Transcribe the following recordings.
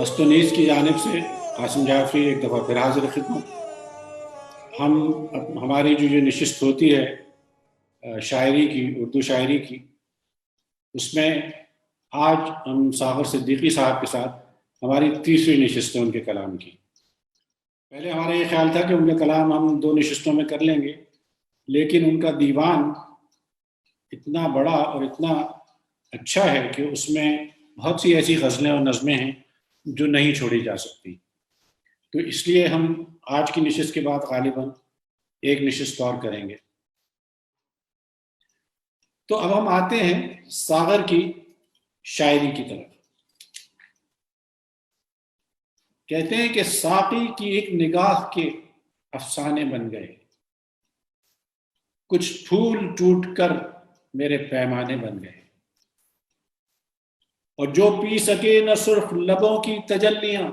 دوست و نیز کی جانب سے قاسم جعفری ایک دفعہ پھر حاضر خدمت۔ ہماری جو نشست ہوتی ہے شاعری کی، اردو شاعری کی، اس میں آج ہم ساغر صدیقی صاحب کے ساتھ ہماری تیسری نشست ہے ان کے کلام کی۔ پہلے ہمارا یہ خیال تھا کہ ان کا کلام ہم 2 نشستوں میں کر لیں گے، لیکن ان کا دیوان اتنا بڑا اور اتنا اچھا ہے کہ اس میں بہت سی ایسی غزلیں اور نظمیں ہیں جو نہیں چھوڑی جا سکتی، تو اس لیے ہم آج کی نشست کے بعد غالباً ایک نشست اور کریں گے۔ تو اب ہم آتے ہیں ساغر کی شاعری کی طرف۔ کہتے ہیں کہ ساقی کی ایک نگاہ کے افسانے بن گئے، کچھ پھول ٹوٹ کر میرے پیمانے بن گئے، اور جو پی سکے نہ سرخ لبوں کی تجلیاں،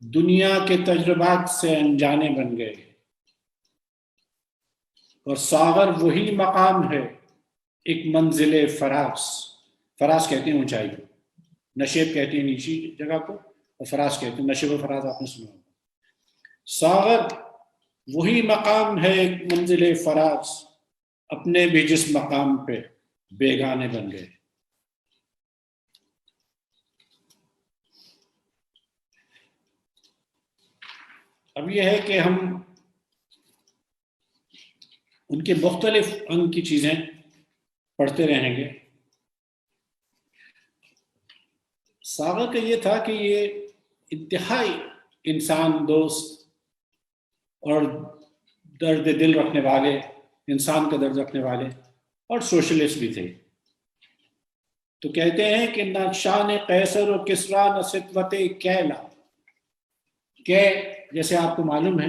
دنیا کے تجربات سے انجانے بن گئے۔ اور ساغر وہی مقام ہے ایک منزل فراز، فراز کہتے ہیں اونچائی کو، نشیب کہتے ہیں نیچی جگہ کو، اور فراز کہتے ہیں، نشیب و فراز آپ نے سنا ہوگا۔ ساغر وہی مقام ہے ایک منزل فراز، اپنے بھی جس مقام پہ بیگانے بن گئے۔ اب یہ ہے کہ ہم ان کے مختلف انگ کی چیزیں پڑھتے رہیں گے۔ ساغر کا یہ تھا کہ یہ انتہائی انسان دوست اور درد دل رکھنے والے، انسان کا درد رکھنے والے اور سوشلسٹ بھی تھے۔ تو کہتے ہیں کہ نہ شان قیصر و کسریٰ نہ سطوت کیلا، کہ جیسے آپ کو معلوم ہے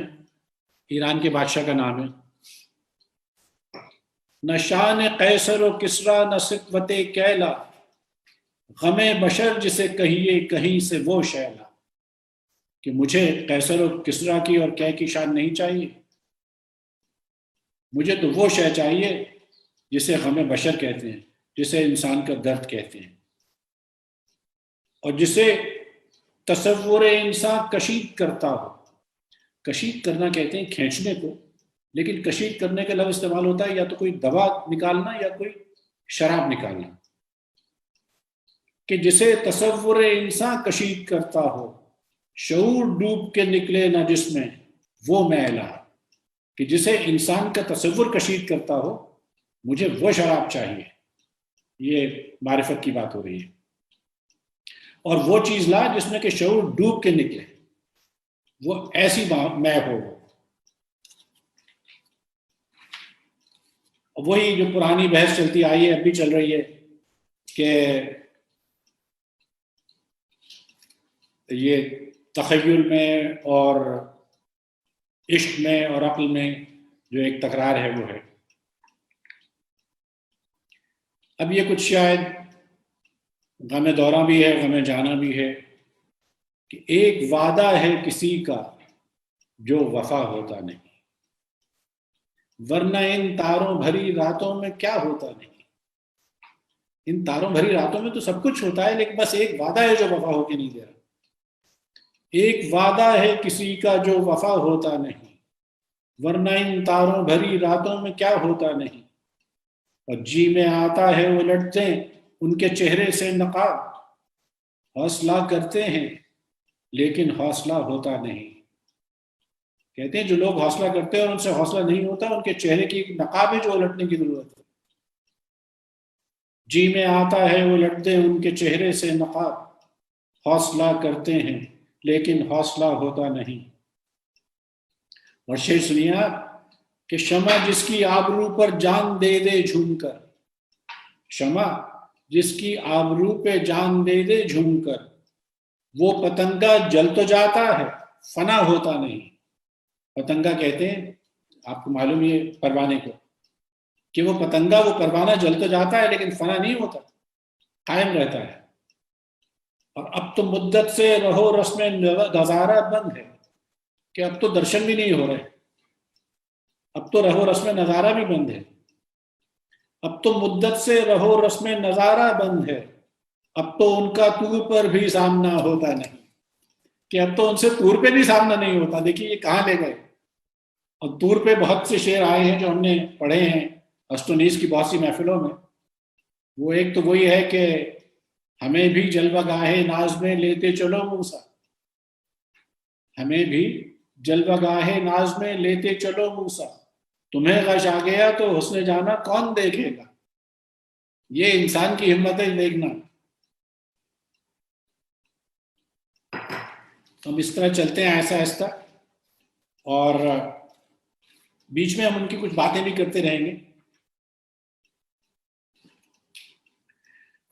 ایران کے بادشاہ کا نام ہے، نہ شان قیصر و کسریٰ نہ سطوت کیلا، غم بشر جسے کہیے کہیں سے وہ شیلا، کہ مجھے قیصر و کسریٰ کی اور کی شان نہیں چاہیے، مجھے تو وہ شے چاہیے جسے غم بشر کہتے ہیں، جسے انسان کا درد کہتے ہیں، اور جسے تصور انسان کشید کرتا ہو۔ کشید کرنا کہتے ہیں کھینچنے کو، لیکن کشید کرنے کا لفظ استعمال ہوتا ہے یا تو کوئی دوا نکالنا یا کوئی شراب نکالنا، کہ جسے تصور انسان کشید کرتا ہو، شعور ڈوب کے نکلے نہ جس میں وہ میلا، کہ جسے انسان کا تصور کشید کرتا ہو، مجھے وہ شراب چاہیے۔ یہ معرفت کی بات ہو رہی ہے، اور وہ چیز لا جس میں کہ شعور ڈوب کے نکلے، وہ ایسی میں ہو۔ وہی جو پرانی بحث چلتی آئی ہے، اب بھی چل رہی ہے، کہ یہ تخیل میں اور عشق میں اور عقل میں جو ایک تکرار ہے وہ ہے۔ اب یہ کچھ شاید غم دورہ بھی ہے، غم جانا بھی ہے، کہ ایک وعدہ ہے کسی کا جو وفا ہوتا نہیں، ورنہ ان تاروں بھری راتوں میں کیا ہوتا نہیں۔ ان تاروں بھری راتوں میں تو سب کچھ ہوتا ہے، لیکن بس ایک وعدہ ہے جو وفا ہو کے نہیں دے رہا۔ ایک وعدہ ہے کسی کا جو وفا ہوتا نہیں، ورنہ ان تاروں بھری راتوں میں کیا ہوتا نہیں۔ اور جی میں آتا ہے وہ لٹتے ان کے چہرے سے نقاب، حوصلہ کرتے ہیں لیکن حوصلہ ہوتا نہیں۔ کہتے ہیں جو لوگ حوصلہ کرتے ہیں اور ان سے حوصلہ نہیں ہوتا، ان کے چہرے کی نقاب ہے جو الٹنے کی ضرورت ہے۔ جی میں آتا ہے وہ لٹتے ان کے چہرے سے نقاب، حوصلہ کرتے ہیں لیکن حوصلہ ہوتا نہیں۔ اور شعر سنیے آپ، کہ شمع جس کی آبرو پر جان دے دے جھوم کر، شمع جس کی آبرو پہ جان دے دے جھوم کر، وہ پتنگا جل تو جاتا ہے فنا ہوتا نہیں۔ پتنگا کہتے ہیں، آپ کو معلوم یہ پروانے کو، کہ وہ پتنگا، وہ پروانہ جل تو جاتا ہے لیکن فنا نہیں ہوتا، قائم رہتا ہے۔ اور اب تو مدت سے رہو رسم نظارہ بند ہے، کہ اب تو درشن بھی نہیں ہو رہے، اب تو رہو رسم نظارہ بھی بند ہے۔ اب تو مدت سے رہو رسم نظارہ بند ہے، اب تو ان کا طور پر بھی سامنا ہوتا نہیں، کہ اب تو ان سے طور پہ بھی سامنا نہیں ہوتا. دیکھیے یہ کہاں لے گئے. اور طور پہ بہت سے شعر آئے ہیں جو ہم نے پڑھے ہیں اسٹونیس کی بہت سی محفلوں میں. وہ ایک تو وہی ہے کہ ہمیں بھی جلوہ گاہ ناز میں لیتے چلو موسیٰ، ہمیں بھی جلوہ گاہ ناز میں لیتے چلو موسیٰ، تمہیں غش آ گیا تو حسن جانا کون دیکھے گا. یہ انسان کی ہمت ہے دیکھنا. ہم اس طرح چلتے ہیں آہستہ آہستہ، اور بیچ میں ہم ان کی کچھ باتیں بھی کرتے رہیں گے.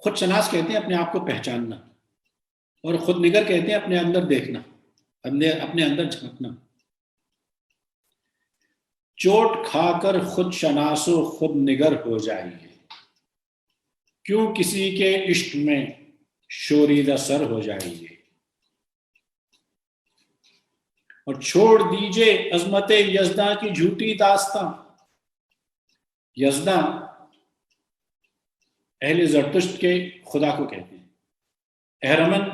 خود شناس کہتے ہیں اپنے آپ کو پہچاننا، اور خود نگر کہتے ہیں اپنے اندر دیکھنا، اپنے اندر جھانکنا. چوٹ کھا کر خود شناس و خود نگر ہو جائیے، کیوں کسی کے عشق میں شوریدہ سر ہو جائیے. اور چھوڑ دیجئے عظمت یزداں کی جھوٹی داستاں. یزداں اہل زرتشت کے خدا کو کہتے ہیں، اہرمن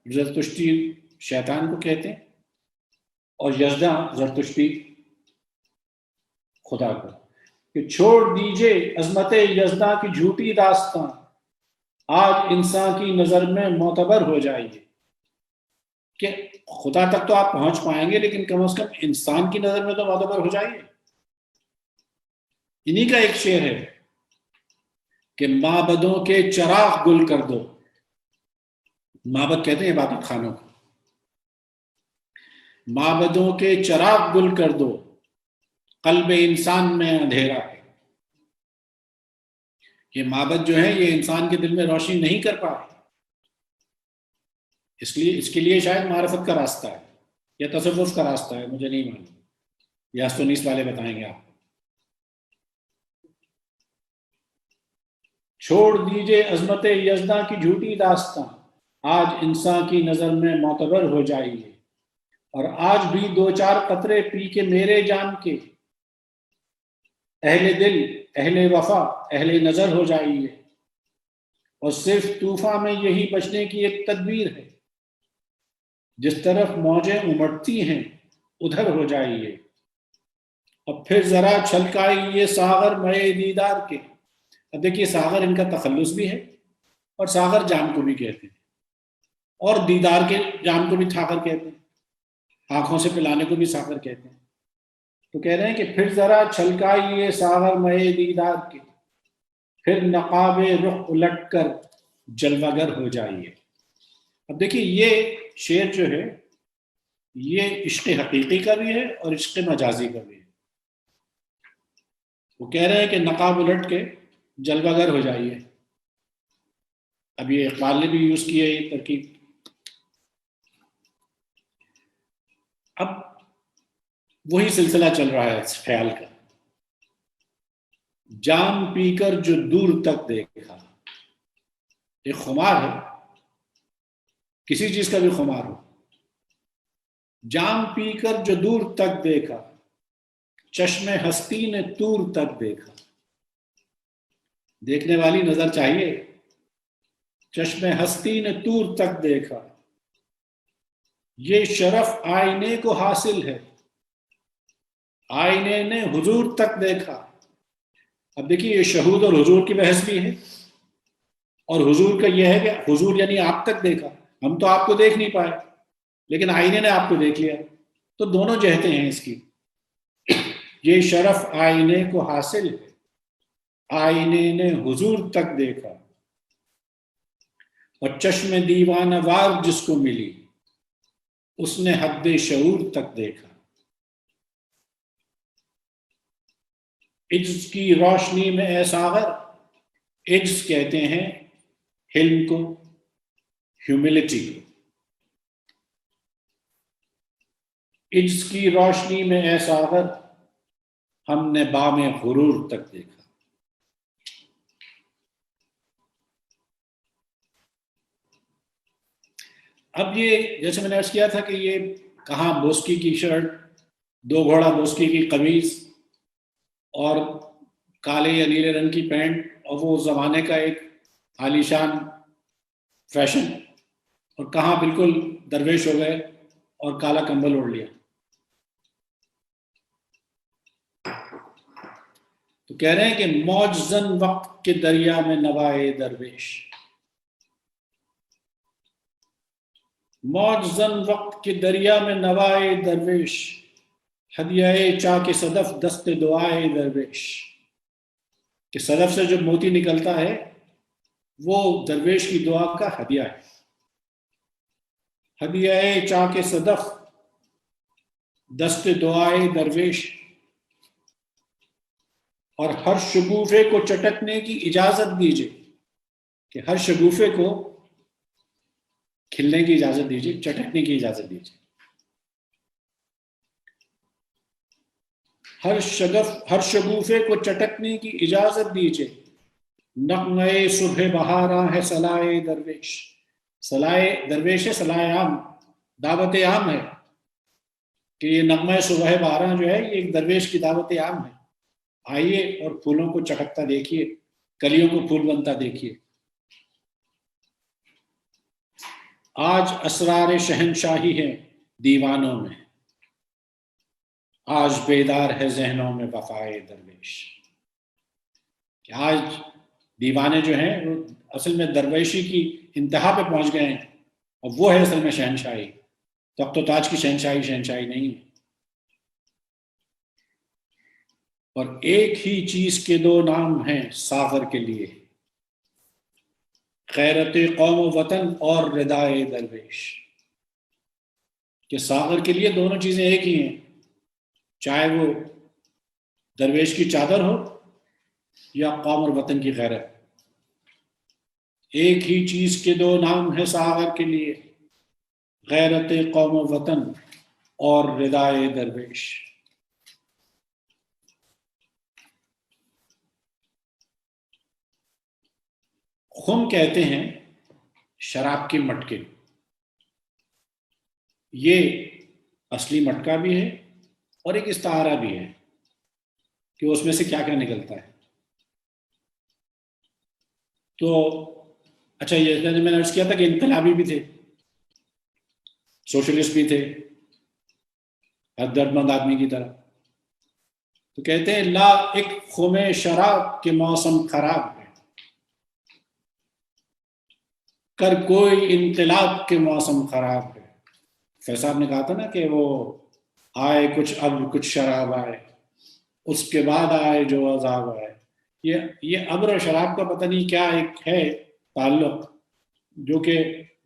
زرتشتی شیطان کو کہتے ہیں، اور یزداں زرتشتی خدا کو. کہ چھوڑ دیجئے عظمت یزداں کی جھوٹی داستاں، آج انسان کی نظر میں معتبر ہو جائیے. کہ خدا تک تو آپ پہنچ پائیں گے لیکن کم از کم انسان کی نظر میں تو معتبر ہو جائیے. انہی کا ایک شعر ہے کہ معبدوں کے چراغ گل کر دو. معبد کہتے ہیں عبادت خانوں کو. معبدوں کے چراغ گل کر دو، قلب انسان میں اندھیرا ہے. یہ معبد جو ہے یہ انسان کے دل میں روشنی نہیں کر پا رہے، اس کے لیے شاید معرفت کا راستہ ہے یا تصوف کا راستہ ہے، مجھے نہیں معلوم، یا سنیس والے بتائیں گے آپ. چھوڑ دیجئے عظمت یزداں کی جھوٹی داستاں، آج انسان کی نظر میں معتبر ہو جائیے. اور آج بھی دو چار قطرے پی کے میرے جان کے، اہل دل اہل وفا اہل نظر ہو جائیے. اور صرف طوفان میں یہی بچنے کی ایک تدبیر ہے، جس طرف موجیں امٹتی ہیں ادھر ہو جائیے. اور پھر ذرا چھلکائیے ساغر مئے دیدار کے. اب دیکھیے ساغر ان کا تخلص بھی ہے، اور ساغر جام کو بھی کہتے ہیں، اور دیدار کے جام کو بھی ساغر کہتے ہیں، آنکھوں سے پلانے کو بھی ساغر کہتے ہیں. تو کہہ رہے ہیں کہ پھر ذرا چھلکائیے ساغر مئے دیدار کے، پھر نقاب رخ الٹ کر جلوہ گر ہو جائیے. اب دیکھیے یہ شعر جو ہے یہ عشق حقیقی کا بھی ہے اور عشق مجازی کا بھی ہے. وہ کہہ رہے ہیں کہ نقاب الٹ کے جلوہ گر ہو جائیے. اب یہ اقبال نے بھی یوز کی ہے یہ ترکیب. اب وہی سلسلہ چل رہا ہے اس خیال کا. جام پی کر جو دور تک دیکھا، ایک خمار ہے، کسی چیز کا بھی خمار ہو. جام پی کر جو دور تک دیکھا، چشم ہستی نے دور تک دیکھا. دیکھنے والی نظر چاہیے. چشم ہستی نے دور تک دیکھا، یہ شرف آئینے کو حاصل ہے، آئینے نے حضور تک دیکھا. اب دیکھیے یہ شہود اور حضور کی بحث بھی ہے، اور حضور کا یہ ہے کہ حضور یعنی آپ تک دیکھا. ہم تو آپ کو دیکھ نہیں پائے لیکن آئینے نے آپ کو دیکھ لیا. تو دونوں جہتیں ہیں اس کی. یہ شرف آئینے کو حاصل ہے، آئینے نے حضور تک دیکھا. اور چشم دیوانہ وار جس کو ملی، اس نے حد شعور تک دیکھا. عجز کی روشنی میں اے ساغر، عجز کہتے ہیں حلم کو، ہیوملٹی کو. عجز کی روشنی میں اے ساغر، ہم نے بام غرور تک دیکھا. اب یہ جیسے میں نے عرض کیا تھا کہ یہ کہاں بوسکی کی شرٹ، دو گھوڑا بوسکی کی قمیض اور کالے یا نیلے رنگ کی پینٹ، اور وہ زمانے کا ایک عالیشان فیشن، اور کہاں بالکل درویش ہو گئے اور کالا کمبل اوڑھ لیا. تو کہہ رہے ہیں کہ موج زن وقت کے دریا میں نوائے درویش، موج زن وقت کے دریا میں نوائے درویش، ہدیہ چاک صدف دست دعائے درویش. کہ صدف سے جو موتی نکلتا ہے وہ درویش کی دعا کا ہدیہ ہے. ہدیہ چاک صدف دست دعائے درویش، اور ہر شگوفے کو چٹکنے کی اجازت دیجیے، کہ ہر شگوفے کو کھلنے کی اجازت دیجیے، چٹکنے کی اجازت دیجیے. ہر شگوفے کو چٹکنے کی اجازت دیجیے، نغمے صبح بہاراں ہے صلائے درویش. صلائے درویش ہے، صلائے عام، دعوت عام ہے کہ یہ نغمہ صبح بہاراں جو ہے یہ ایک درویش کی دعوت عام ہے. آئیے اور پھولوں کو چٹکتا دیکھیے، کلیوں کو پھول بنتا دیکھیے. آج اسرار شہنشاہی ہے دیوانوں میں، آج بیدار ہے ذہنوں میں وفائے درویش. کہ آج دیوانے جو ہیں وہ اصل میں درویشی کی انتہا پہ پہنچ گئے ہیں، اور وہ ہے اصل میں شہنشاہی. تخت و تاج کی شہنشاہی شہنشاہی نہیں ہے. اور ایک ہی چیز کے دو نام ہیں ساغر کے لیے، غیرت قوم و وطن اور ردائے درویش. کہ ساغر کے لیے دونوں چیزیں ایک ہی ہیں، چاہے وہ درویش کی چادر ہو یا قوم اور وطن کی غیرت. ایک ہی چیز کے دو نام ہیں ساغر کے لیے، غیرت قوم و وطن اور ردائے درویش. خم کہتے ہیں شراب کے مٹکے. یہ اصلی مٹکا بھی ہے اور ایک استعارہ بھی ہے کہ اس میں سے کیا کیا نکلتا ہے. تو اچھا، یہ میں نے عرض کیا تھا کہ انقلابی بھی تھے، سوشلسٹ بھی تھے، ہر درد مند آدمی کی طرح. تو کہتے ہیں لا ایک خم شراب کے موسم خراب ہے، کر کوئی انقلاب کے موسم خراب ہے. فیض صاحب نے کہا تھا نا کہ وہ آئے کچھ اب کچھ شراب آئے، اس کے بعد آئے جو عذاب آئے. یہ ابر اور شراب کا پتہ نہیں کیا ایک ہے تعلق جو کہ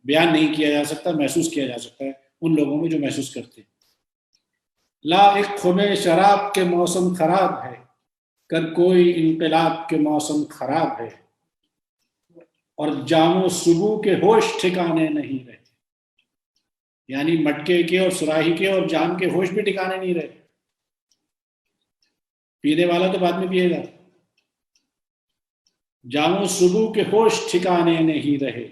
بیان نہیں کیا جا سکتا، محسوس کیا جا سکتا ہے ان لوگوں میں جو محسوس کرتے ہیں. لا ایک خم شراب کے موسم خراب ہے، کر کوئی انقلاب کے موسم خراب ہے، اور جام و صبو کے ہوش ٹھکانے نہیں رہے. یعنی مٹکے کے اور سراہی کے اور جام کے ہوش بھی ٹھکانے نہیں رہے. پینے والا تو بعد میں پیے گا. جام و صبو کے ہوش ٹھکانے نہیں رہے،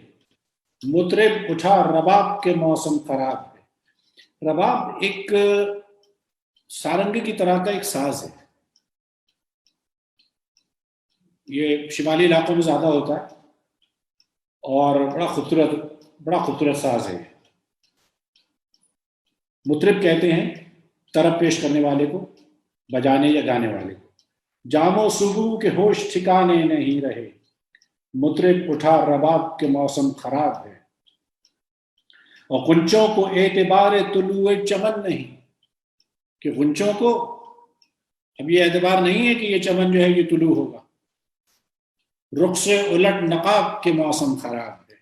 مطرب اٹھا رباب کے موسم خراب ہے. رباب ایک سارنگ کی طرح کا ایک ساز ہے. یہ شمالی علاقوں میں زیادہ ہوتا ہے اور بڑا خوبصورت ساز ہے. مطرب کہتے ہیں طرب پیش کرنے والے کو، بجانے یا گانے والے کو. جام و صبو کے ہوش ٹھکانے نہیں رہے، مطرب اٹھا رباب کے موسم خراب ہے. اور غنچوں کو اعتبار طلوع چمن نہیں، کہ غنچوں کو اب یہ اعتبار نہیں ہے کہ یہ چمن جو ہے یہ طلوع ہوگا. رخ سے الٹ نقاب کے موسم خراب ہے.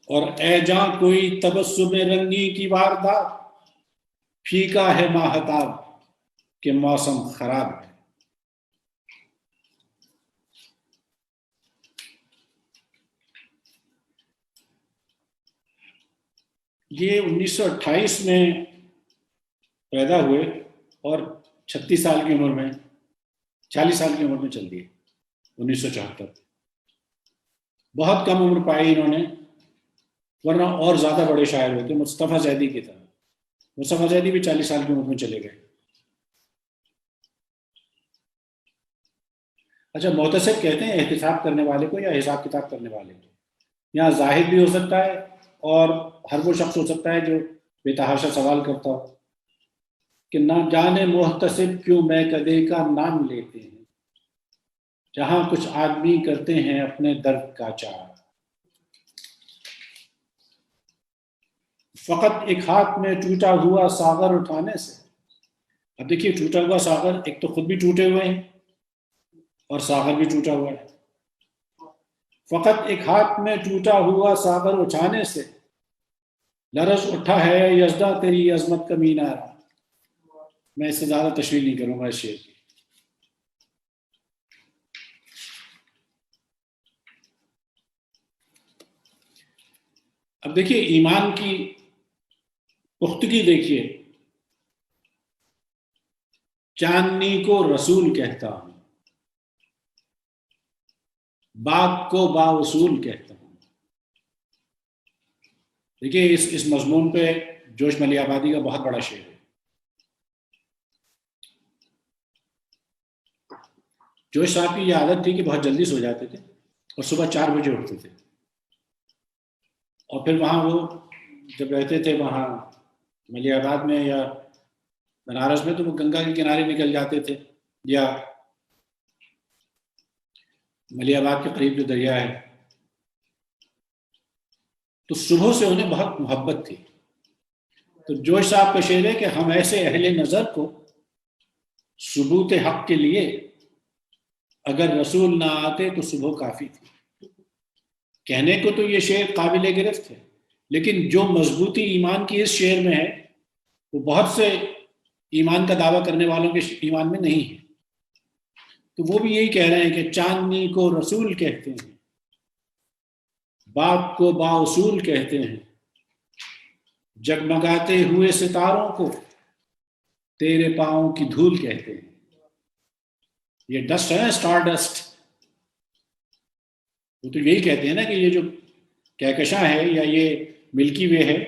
اور اے جاں کوئی تبسم رنگی کی واردات، پھیکا ہے ماہتاب کے موسم خراب ہے. یہ 1928 میں پیدا ہوئے اور 36 سال کی عمر میں 40 سال کی عمر میں چل دیے 1974. بہت کم عمر پائی انہوں نے، ورنہ اور زیادہ بڑے شاعر ہوتے، مصطفیٰ زیدی کی طرح. مصطفیٰ زیدی بھی 40 سال کی عمر میں چلے گئے. اچھا، محتسب کہتے ہیں احتساب کرنے والے کو یا حساب کتاب کرنے والے کو. یہاں زاہد بھی ہو سکتا ہے اور ہر وہ شخص ہو سکتا ہے جو بے تحاشا سوال کرتا ہو کہ نہ جانے محتسب کیوں میں کدے کا نام لیتے ہیں، جہاں کچھ آدمی کرتے ہیں اپنے درد کا چار. فقط ایک ہاتھ میں ٹوٹا ہوا ساغر اٹھانے سے. اب دیکھیے، ٹوٹا ہوا ساغر، ایک تو خود بھی ٹوٹے ہوئے ہیں اور ساغر بھی ٹوٹا ہوا ہے. فقط ایک ہاتھ میں ٹوٹا ہوا ساغر اٹھانے سے لرز اٹھا ہے یزداں تیری عظمت کا مینار. میں اس سے زیادہ تشریح نہیں کروں گا اس شعر کی. اب دیکھیے ایمان کی پختگی دیکھیے. چاندنی کو رسول کہتا ہوں، باغ کو با اصول کہتا ہوں. دیکھیے اس مضمون پہ جوش ملی آبادی کا بہت بڑا شعر ہے. جوش صاحب کی یہ عادت تھی کہ بہت جلدی سو جاتے تھے اور صبح 4 بجے اٹھتے تھے، اور پھر وہاں وہ جب رہتے تھے وہاں ملی آباد میں یا بنارس میں تو وہ گنگا کے کنارے نکل جاتے تھے، یا ملی آباد کے قریب جو دریا ہے، تو صبح سے انہیں بہت محبت تھی. تو جوش صاحب کا شعر ہے کہ ہم ایسے اہل نظر کو ثبوت حق کے لیے اگر رسول نہ آتے تو صبح کافی تھی. کہنے کو تو یہ شعر قابل گرفت ہے، لیکن جو مضبوطی ایمان کی اس شعر میں ہے وہ بہت سے ایمان کا دعویٰ کرنے والوں کے ایمان میں نہیں ہے. تو وہ بھی یہی کہہ رہے ہیں کہ چاندنی کو رسول کہتے ہیں، باغ کو با اصول کہتے ہیں، جگمگاتے ہوئے ستاروں کو تیرے پاؤں کی دھول کہتے ہیں. یہ ڈسٹ ہے نا، اسٹار ڈسٹ. وہ تو یہی کہتے ہیں نا کہ یہ جو کہکشاں ہے یا یہ ملکی وے ہے،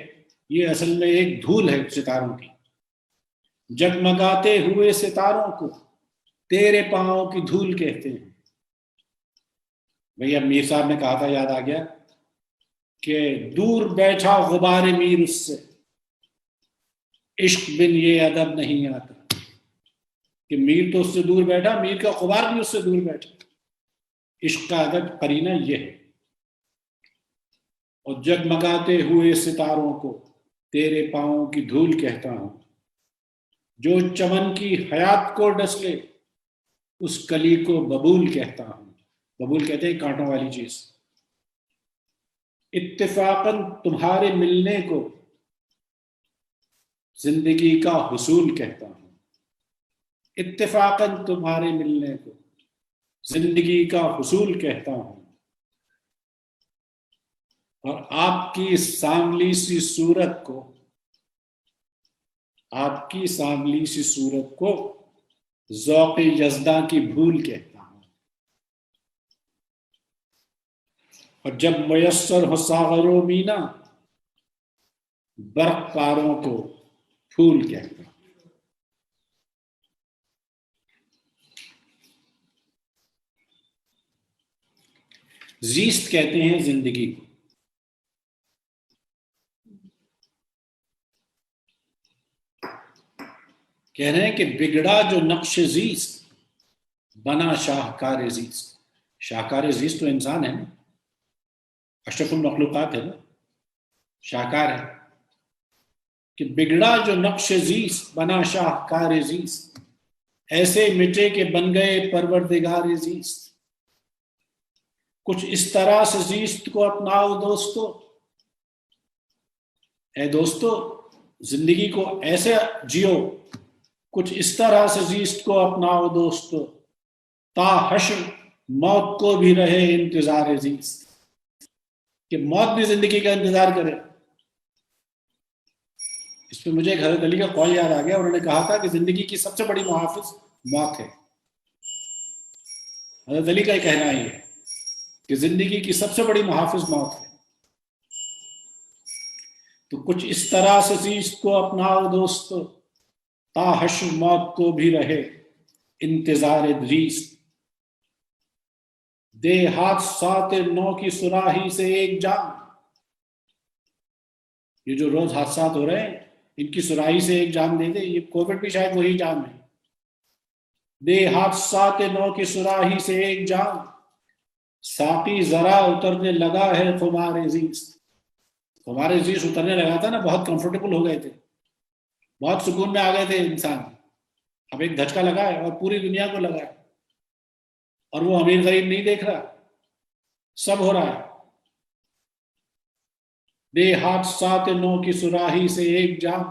یہ اصل میں ایک دھول ہے ستاروں کی. جگمگاتے ہوئے ستاروں کو تیرے پاؤں کی دھول کہتے ہیں. بھئی اب میر صاحب نے کہا تھا، یاد آ گیا کہ دور بیٹھا غبار میر اس سے عشق بن یہ ادب نہیں آتا. کہ میر تو اس سے دور بیٹھا، میر کا غبار بھی اس سے دور بیٹھا. عشق کا ادب قرینہ یہ ہے. اور جگمگاتے ہوئے ستاروں کو تیرے پاؤں کی دھول کہتا ہوں، جو چمن کی حیات کو ڈس لے اس کلی کو ببول کہتا ہوں. ببول کہتے ہیں کانٹوں والی چیز. اتفاقاً تمہارے ملنے کو زندگی کا حصول کہتا ہوں. اتفاقاً تمہارے ملنے کو زندگی کا حصول کہتا ہوں. اور آپ کی سانولی سی صورت کو، آپ کی سانولی سی صورت کو ذوق یزداں کی بھول کہتا ہوں. اور جب میسر ہو ساغر و مینا برق پاروں کو پھول کہتا ہوں. زیست کہتے ہیں زندگی کو. کہہ رہے ہیں کہ بگڑا جو نقش زیست بنا شاہکار زیست. شاہکار زیست تو انسان ہے نا، اشرف المخلوقات ہے نا، شاہکار ہے. کہ بگڑا جو نقش زیست بنا شاہکار زیست، ایسے مٹے کہ بن گئے پروردگار زیست. کچھ اس طرح سے زیست کو اپناؤ دوستو، اے دوستو زندگی کو ایسے جیو، کچھ اس طرح سے زیست کو اپناؤ دوستو، تا حشر موت کو بھی رہے انتظار زیست. کہ موت بھی زندگی کا انتظار کرے. اس پہ مجھے ایک حضرت علی کا قول یاد آ گیا. انہوں نے کہا تھا کہ زندگی کی سب سے بڑی محافظ موت ہے. حضرت علی کا یہ کہنا ہی ہے کہ زندگی کی سب سے بڑی محافظ موت ہے. تو کچھ اس طرح سے زیست کو اپناؤ دوستو، تا حشر موت کو بھی رہے انتظار زیست. دے حادثات نو کی سراہی سے ایک جام. یہ جو روز حادثات ہو رہے ہیں ان کی سراہی سے ایک جام دے دے. یہ کووڈ بھی شاید وہی جام ہے. دے حادثات نو کی سراہی سے ایک جام, ساقی ذرا اترنے لگا ہے خمار عزیز. خمار عزیز اترنے لگا تھا نا, بہت کمفرٹیبل ہو گئے تھے, بہت سکون میں آ گئے تھے انسان. اب ایک دھچکا لگا ہے اور پوری دنیا کو لگا ہے, اور وہ امیر غریب نہیں دیکھ رہا, سب ہو رہا ہے. بے حادثات نو کی سراہی سے ایک جام,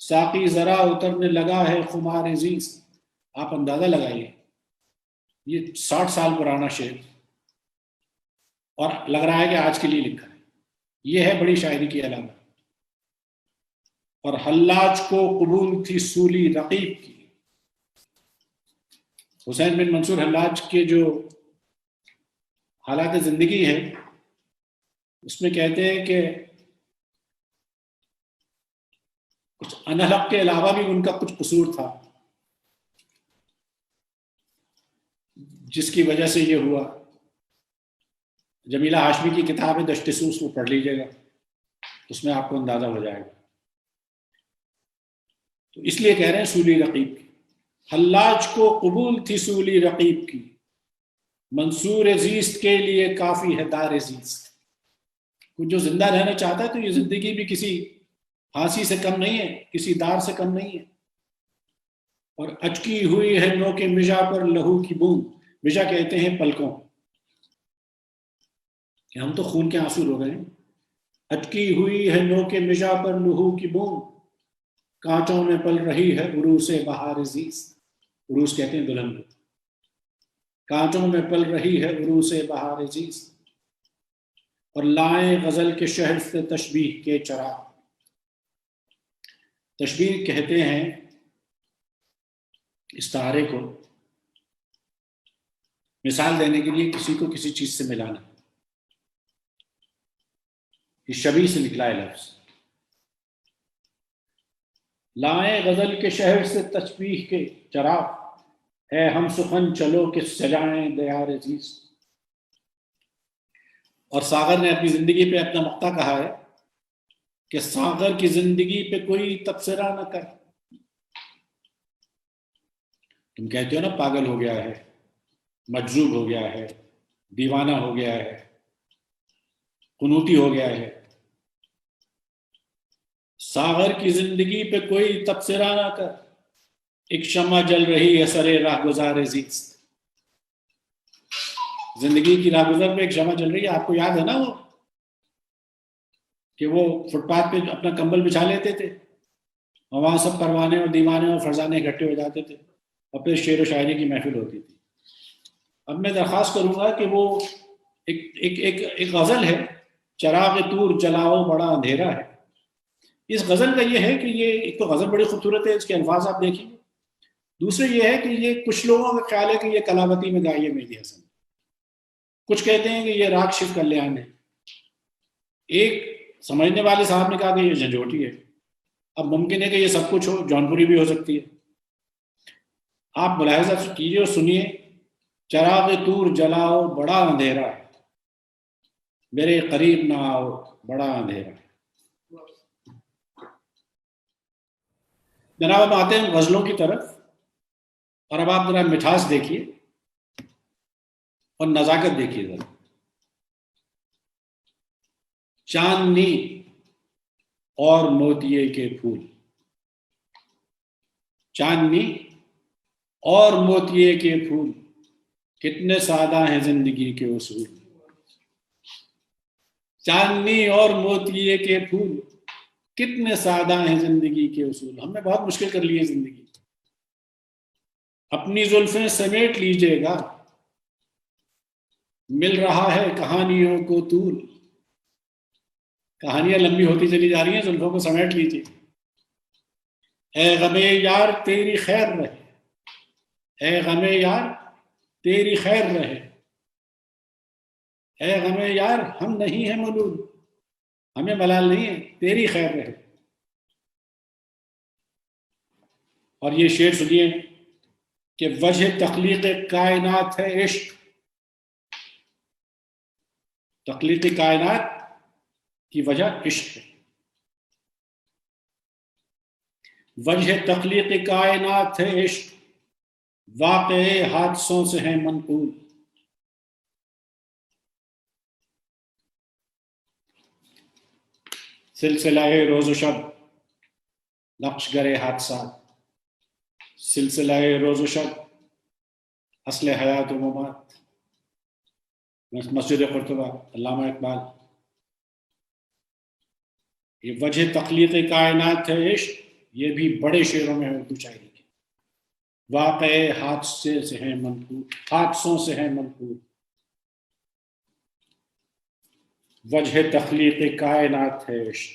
ساقی ذرا اترنے لگا ہے خمار عزیز. آپ اندازہ لگائیے, یہ 60 سال پرانا شعر, اور لگ رہا ہے کہ آج کے لیے لکھا ہے. یہ ہے بڑی شاعری کی علامت. اور حلاج کو قبول تھی سولی رقیب کی. حسین بن منصور حلاج کے جو حالات زندگی ہے اس میں کہتے ہیں کہ کچھ انحق کے علاوہ بھی ان کا کچھ قصور تھا جس کی وجہ سے یہ ہوا. جمیلہ ہاشمی کی کتاب ہے دشت سوس, وہ پڑھ لیجیے گا, اس میں آپ کو اندازہ ہو جائے گا. تو اس لیے کہہ رہے ہیں سولی رقیب کی. حلاج کو قبول تھی سولی رقیب کی, منصور زیست کے لیے کافی ہے دار زیست. جو زندہ رہنا چاہتا ہے تو یہ زندگی بھی کسی پھانسی سے کم نہیں ہے, کسی دار سے کم نہیں ہے. اور اچکی ہوئی ہے نو کے مژا پر لہو کی بوند. مژا کہتے ہیں پلکوں, کہ ہم تو خون کے آنسو رو گئے ہیں. اٹکی ہوئی ہے نو کے مژا پر لہو کی بوند, کانٹوں میں پل رہی ہے عروس بہار زیست. عروس کہتے ہیں دلہن کو. کانٹوں میں پل رہی ہے عروس بہار زیست. اور لائیں غزل کے شہر سے تشبیہ کے چراغ. تشبیہ کہتے ہیں استعارے کو مثال دینے کے لیے کسی کو کسی چیز سے ملانا. یہ شبیہ سے نکلا ہے لفظ. لائیں غزل کے شہر سے تشبیہ کے چراغ, اے ہم سخن چلو کہ سجائیں دیار عزیز. اور ساغر نے اپنی زندگی پہ اپنا مقطع کہا ہے کہ ساغر کی زندگی پہ کوئی تبصرہ نہ کر. تم کہتے ہو نا پاگل ہو گیا ہے, مجذوب ہو گیا ہے, دیوانہ ہو گیا ہے, قنوتی ہو گیا ہے. ساغر کی زندگی پہ کوئی تبصرہ نہ کر, ایک شمع جل رہی ہے سرے راہ گزار زیست. زندگی کی راہ گزر پہ ایک شمع جل رہی ہے. آپ کو یاد ہے نا وہ کہ وہ فٹ پاتھ پہ اپنا کمبل بچھا لیتے تھے اور وہاں سب پروانے اور دیوانے اور فرزانے اکٹھے ہو جاتے تھے اور پھر شعر و شاعری کی محفل ہوتی تھی. اب میں درخواست کروں گا کہ وہ ایک غزل ہے, چراغ طور جلاؤ بڑا اندھیرا ہے. اس غزل کا یہ ہے کہ یہ ایک تو غزل بڑی خوبصورت ہے, اس کے الفاظ آپ دیکھیں گے. دوسرے یہ ہے کہ یہ کچھ لوگوں کا خیال ہے کہ یہ کلاوتی میں گائی ہے مہدی حسن, کچھ کہتے ہیں کہ یہ راگ شیو کلیان ہے. ایک سمجھنے والے صاحب نے کہا کہ یہ جھنجھوٹی ہے. اب ممکن ہے کہ یہ سب کچھ ہو, جونپوری بھی ہو سکتی ہے. آپ ملاحظہ کیجیے اور سنیے. چراغ طور جلاؤ بڑا اندھیرا ہے, میرے قریب نہ آؤ بڑا اندھیرا ہے. جناب ہم آتے ہیں غزلوں کی طرف, اور اب آپ ذرا مٹھاس دیکھیے اور نزاکت دیکھیے ذرا. چاندنی اور موتیے کے پھول, چاندنی اور موتیے کے پھول, کتنے سادہ ہیں زندگی کے اصول. چاندنی اور موتیے کے پھول, کتنے سادہ ہیں زندگی کے اصول. ہم نے بہت مشکل کر لی ہے زندگی. اپنی زلفیں سمیٹ لیجئے گا, مل رہا ہے کہانیوں کو طول. کہانیاں لمبی ہوتی چلی جا رہی ہیں, زلفوں کو سمیٹ لیجئے. اے غمے یار تیری خیر رہے, اے غمے یار تیری خیر رہے, اے غمے یار ہم نہیں ہیں ملول, ہمیں ملال نہیں ہے, تیری خیر رہے. اور یہ شعر سنیے کہ وجہ تخلیق کائنات ہے عشق, تخلیق کائنات کی وجہ عشق ہے. وجہ تخلیق کائنات ہے عشق، واقع حادثوں سے ہے منقول. سلسلہ روز و شب نقش گرے حادثات، سلسلہ روز و شب اصل حیات و ممات. مسجد قرطبہ، علامہ اقبال. یہ وجہ تخلیق کائنات ہے عشق، یہ بھی بڑے شعروں میں ہے اردو شاعری کے. واقع حادثے سے ہے منقول، حادثوں سے ہے منقول. وجہ تخلیق کائنات ہے عشق،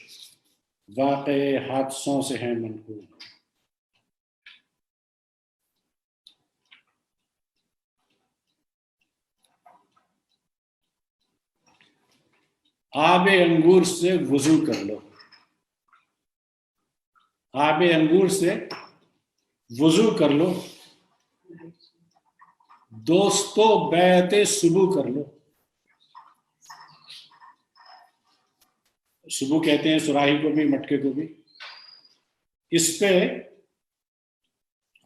واقع حادثوں سے ہے منقول. آب انگور سے وضو کر لو، آب انگور سے وضو کر لو، دوستو بیعت صبح کر لو. صبح کہتے ہیں سراہی کو بھی، مٹکے کو بھی. اس پہ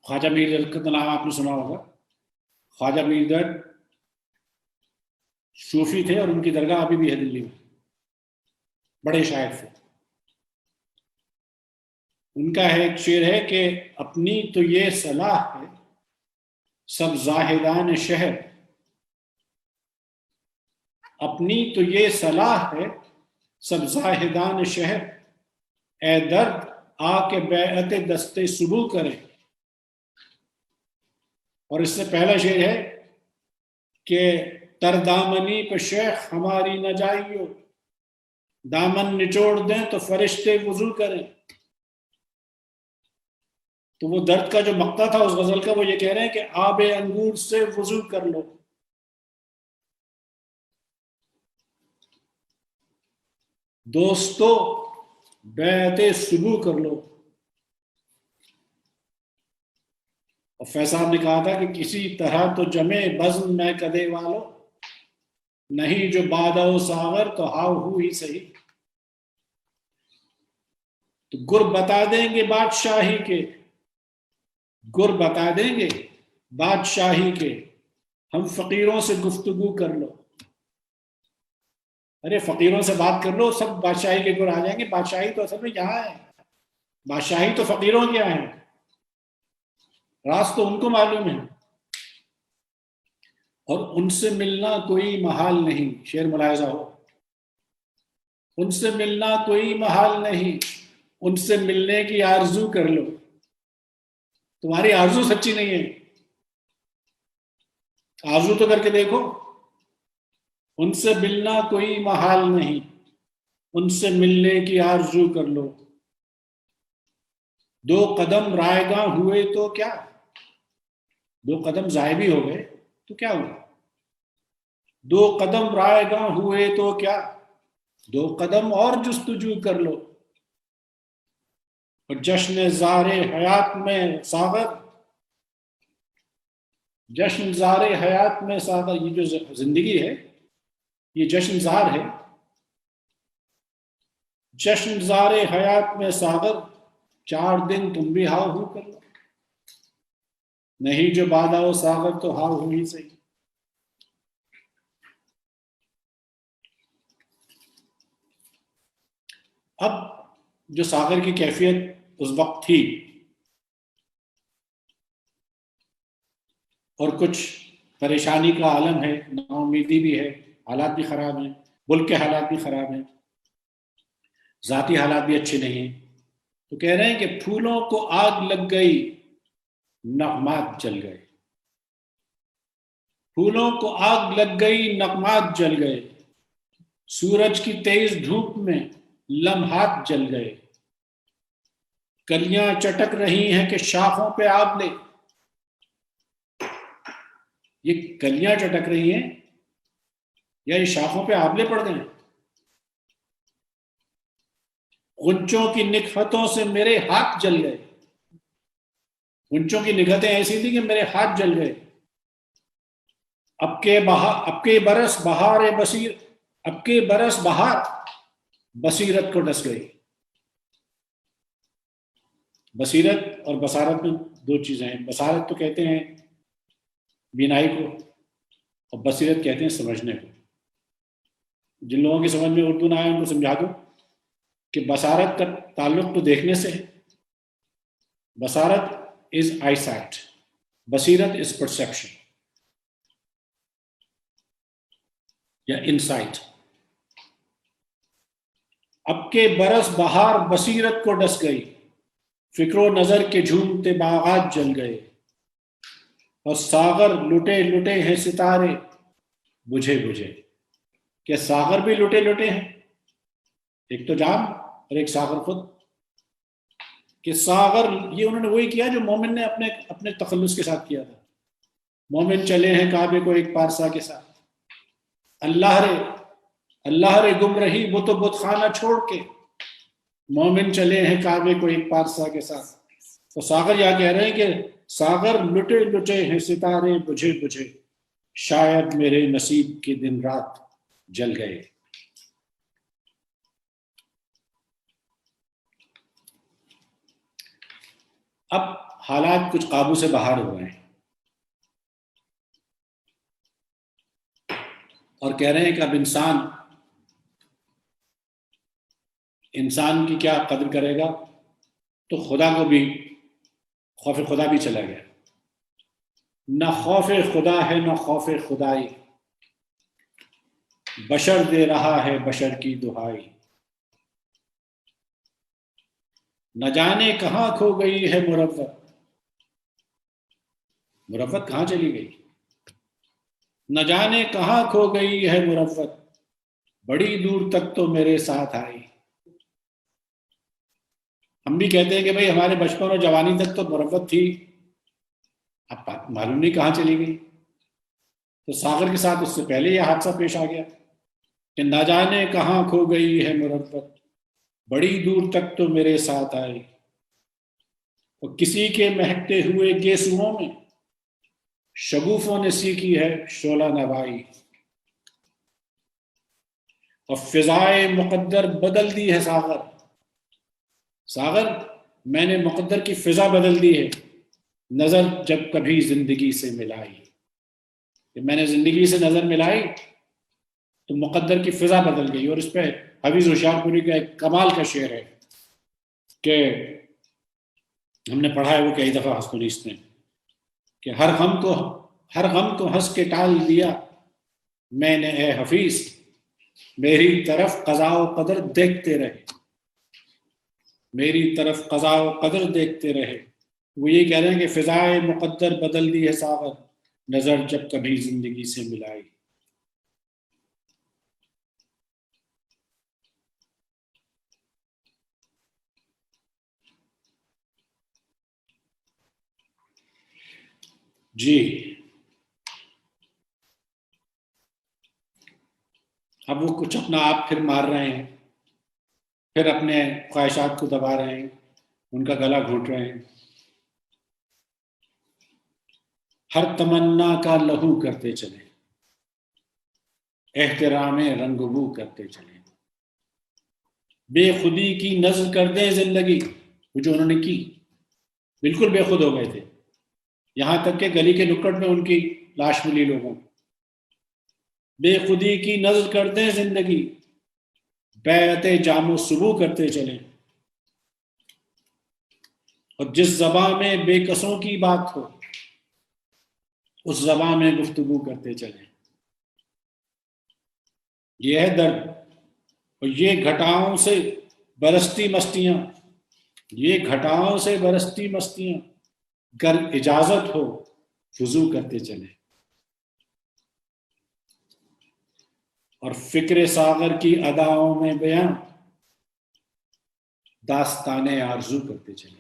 خواجہ میر درد کا نام آپ نے سنا ہوگا. خواجہ میر درد صوفی تھے اور ان کی درگاہ ابھی بھی ہے دلی میں. بڑے شاعر تھے. ان کا ایک شعر ہے کہ اپنی تو یہ صلاح ہے سب زاہدان شہر، اپنی تو یہ صلاح ہے سب زاہدان شہر، اے درد آ کے بیعت دستے صبح کرے. اور اس سے پہلا شعر ہے کہ تر دامنی پہ شیخ ہماری نہ جائیو، دامن نچوڑ دیں تو فرشتے وضو کریں. تو وہ درد کا جو مقطع تھا اس غزل کا، وہ یہ کہہ رہے ہیں کہ آب انگور سے وضو کر لو، دوستو بیعت صبح کر لو. اور فیض صاحب نے کہا تھا کہ کسی طرح تو جمے بزم میں کدے والو، نہیں جو بادہ و ساغر تو ہاؤ ہو ہی صحیح. تو گر بتا دیں گے بادشاہی کے، گر بتا دیں گے بادشاہی کے، ہم فقیروں سے گفتگو کر لو. ارے فقیروں سے بات کر لو، سب بادشاہی کے گر آ جائیں گے. بادشاہی تو اصل میں یہاں ہے، بادشاہی تو فقیروں کے یہاں ہے، راز تو ان کو معلوم ہے. اور ان سے ملنا کوئی محال نہیں، شعر ملاحظہ ہو. ان سے ملنا کوئی محال نہیں، ان سے ملنے کی آرزو کر لو. تمہاری آرزو سچی نہیں ہے، آرزو تو کر کے دیکھو. ان سے ملنا کوئی محال نہیں، ان سے ملنے کی آرزو کر لو. دو قدم رائے گاں ہوئے تو کیا، دو قدم ضائع بھی ہو گئے تو کیا ہوا. دو قدم رائے گاں ہوئے تو کیا، دو قدم اور جستجو کر لو. اور جشن زار حیات میں ساغر، جشن زار حیات میں ساغر، یہ جو زندگی ہے یہ جشن زار ہے. جشن زار حیات میں ساغر، 4 دن تم بھی ہاؤ ہو کر لو، نہیں جو بادہ و ساغر تو ہاؤ ہو ہی صحیح. اب جو ساغر کی کیفیت اس وقت تھی اور کچھ پریشانی کا عالم ہے، نا امیدی بھی ہے، حالات بھی خراب ہیں، ملک کے حالات بھی خراب ہیں، ذاتی حالات بھی اچھے نہیں ہیں. تو کہہ رہے ہیں کہ پھولوں کو آگ لگ گئی نغمات جل گئے، پھولوں کو آگ لگ گئی نغمات جل گئے، سورج کی تیز دھوپ میں لمحات جل گئے. کلیاں چٹک رہی ہیں کہ شاخوں پہ آبلے، یہ کلیاں چٹک رہی ہیں یا یہ شاخوں پہ آبلے پڑ گئے. غنچوں کی نکہتوں سے میرے ہاتھ جل گئے، غنچوں کی نکہتیں ایسی تھیں کہ میرے ہاتھ جل گئے. اب کے برس بہار بصیر، اب کے برس بہار بصیرت کو ڈس گئی. بصیرت اور بصارت میں دو چیزیں ہیں. بصارت تو کہتے ہیں بینائی کو, اور بصیرت کہتے ہیں سمجھنے کو. جن لوگوں کی سمجھ میں اردو نہ آئے ان کو سمجھا دو کہ بصارت کا تعلق تو دیکھنے سے ہے. بصارت از آئی سائٹ, بصیرت از پرسیپشن یا انسائٹ. اب کے برس بہار بصیرت کو ڈس گئی, فکر و نظر کے جھومتے باغات جل گئے, اور ساغر لٹے لٹے ہیں ستارے بجھے بجھے. کہ ساغر بھی لٹے لٹے ہیں, ایک تو جام اور ایک ساغر خود. کہ ساغر یہ انہوں نے وہی کیا جو مومن نے اپنے تخلص کے ساتھ کیا تھا. مومن چلے ہیں کعبے کو ایک پارسا کے ساتھ, اللہ رے گم رہی بت و بت خانہ چھوڑ کے, مومن چلے ہیں کعبے کو ایک پارسا کے ساتھ. تو ساغر یہ کہہ رہے ہیں کہ ساغر لٹے لٹے ہیں ستارے بجھے بجھے, شاید میرے نصیب کے دن رات جل گئے. اب حالات کچھ قابو سے باہر ہو رہے ہیں اور کہہ رہے ہیں کہ اب انسان کی کیا قدر کرے گا, تو خدا کو بھی خوف خدا بھی چلا گیا. نہ خوف خدا ہے نہ خوف خدائی, بشر دے رہا ہے بشر کی دہائی. نہ جانے کہاں کھو گئی ہے مروت, مروت کہاں چلی گئی. نہ جانے کہاں کھو گئی ہے مروت, بڑی دور تک تو میرے ساتھ آئی. ہم بھی کہتے ہیں کہ بھئی ہمارے بچپن اور جوانی تک تو مروت تھی, اب معلوم نہیں کہاں چلی گئی. تو ساغر کے ساتھ اس سے پہلے یہ حادثہ پیش آ گیا کہ نہ جانے کہاں کھو گئی ہے مروت, بڑی دور تک تو میرے ساتھ آئی. اور کسی کے مہکتے ہوئے گیسوؤں میں شگوفوں نے سیکھی ہے شعلہ نوائی. اور فضائے مقدر بدل دی ہے ساغر میں نے مقدر کی فضا بدل دی ہے, نظر جب کبھی زندگی سے ملائی. کہ میں نے زندگی سے نظر ملائی تو مقدر کی فضا بدل گئی. اور اس پہ حفیظ ہوشیار پوری کا ایک کمال کا شعر ہے کہ ہم نے پڑھا ہے وہ کئی دفعہ ہستونیس نے, کہ ہر غم کو ہنس کے ٹال دیا میں نے اے حفیظ, میری طرف قضاء و قدر دیکھتے رہے, میری طرف قضاء و قدر دیکھتے رہے. وہ یہ کہہ رہے ہیں کہ فضائے مقدر بدل دی ہے ساغر, نظر جب کبھی زندگی سے ملائی. جی اب وہ کچھ اپنا آپ پھر مار رہے ہیں, پھر اپنے خواہشات کو دبا رہے ہیں, ان کا گلا گھونٹ رہے ہیں. ہر تمنا کا لہو کرتے چلے, احترام رنگ بو کرتے چلے, بے خودی کی نظر کر دیں زندگی. وہ جو انہوں نے کی بالکل بے خود ہو گئے تھے, یہاں تک کہ گلی کے نکڑ میں ان کی لاش ملی لوگوں. بے خودی کی نظر کر دیں زندگی, بیعت جام و صبو کرتے چلیں, اور جس زباں میں بے کسوں کی بات ہو اس زباں میں گفتگو کرتے چلیں. یہ ہے درد, اور یہ گھٹاؤں سے برستی مستیاں, یہ گھٹاؤں سے برستی مستیاں, گر اجازت ہو وضو کرتے چلیں. اور فکر ساغر کی اداؤں میں بیان داستان آرزو کرتے چلیں.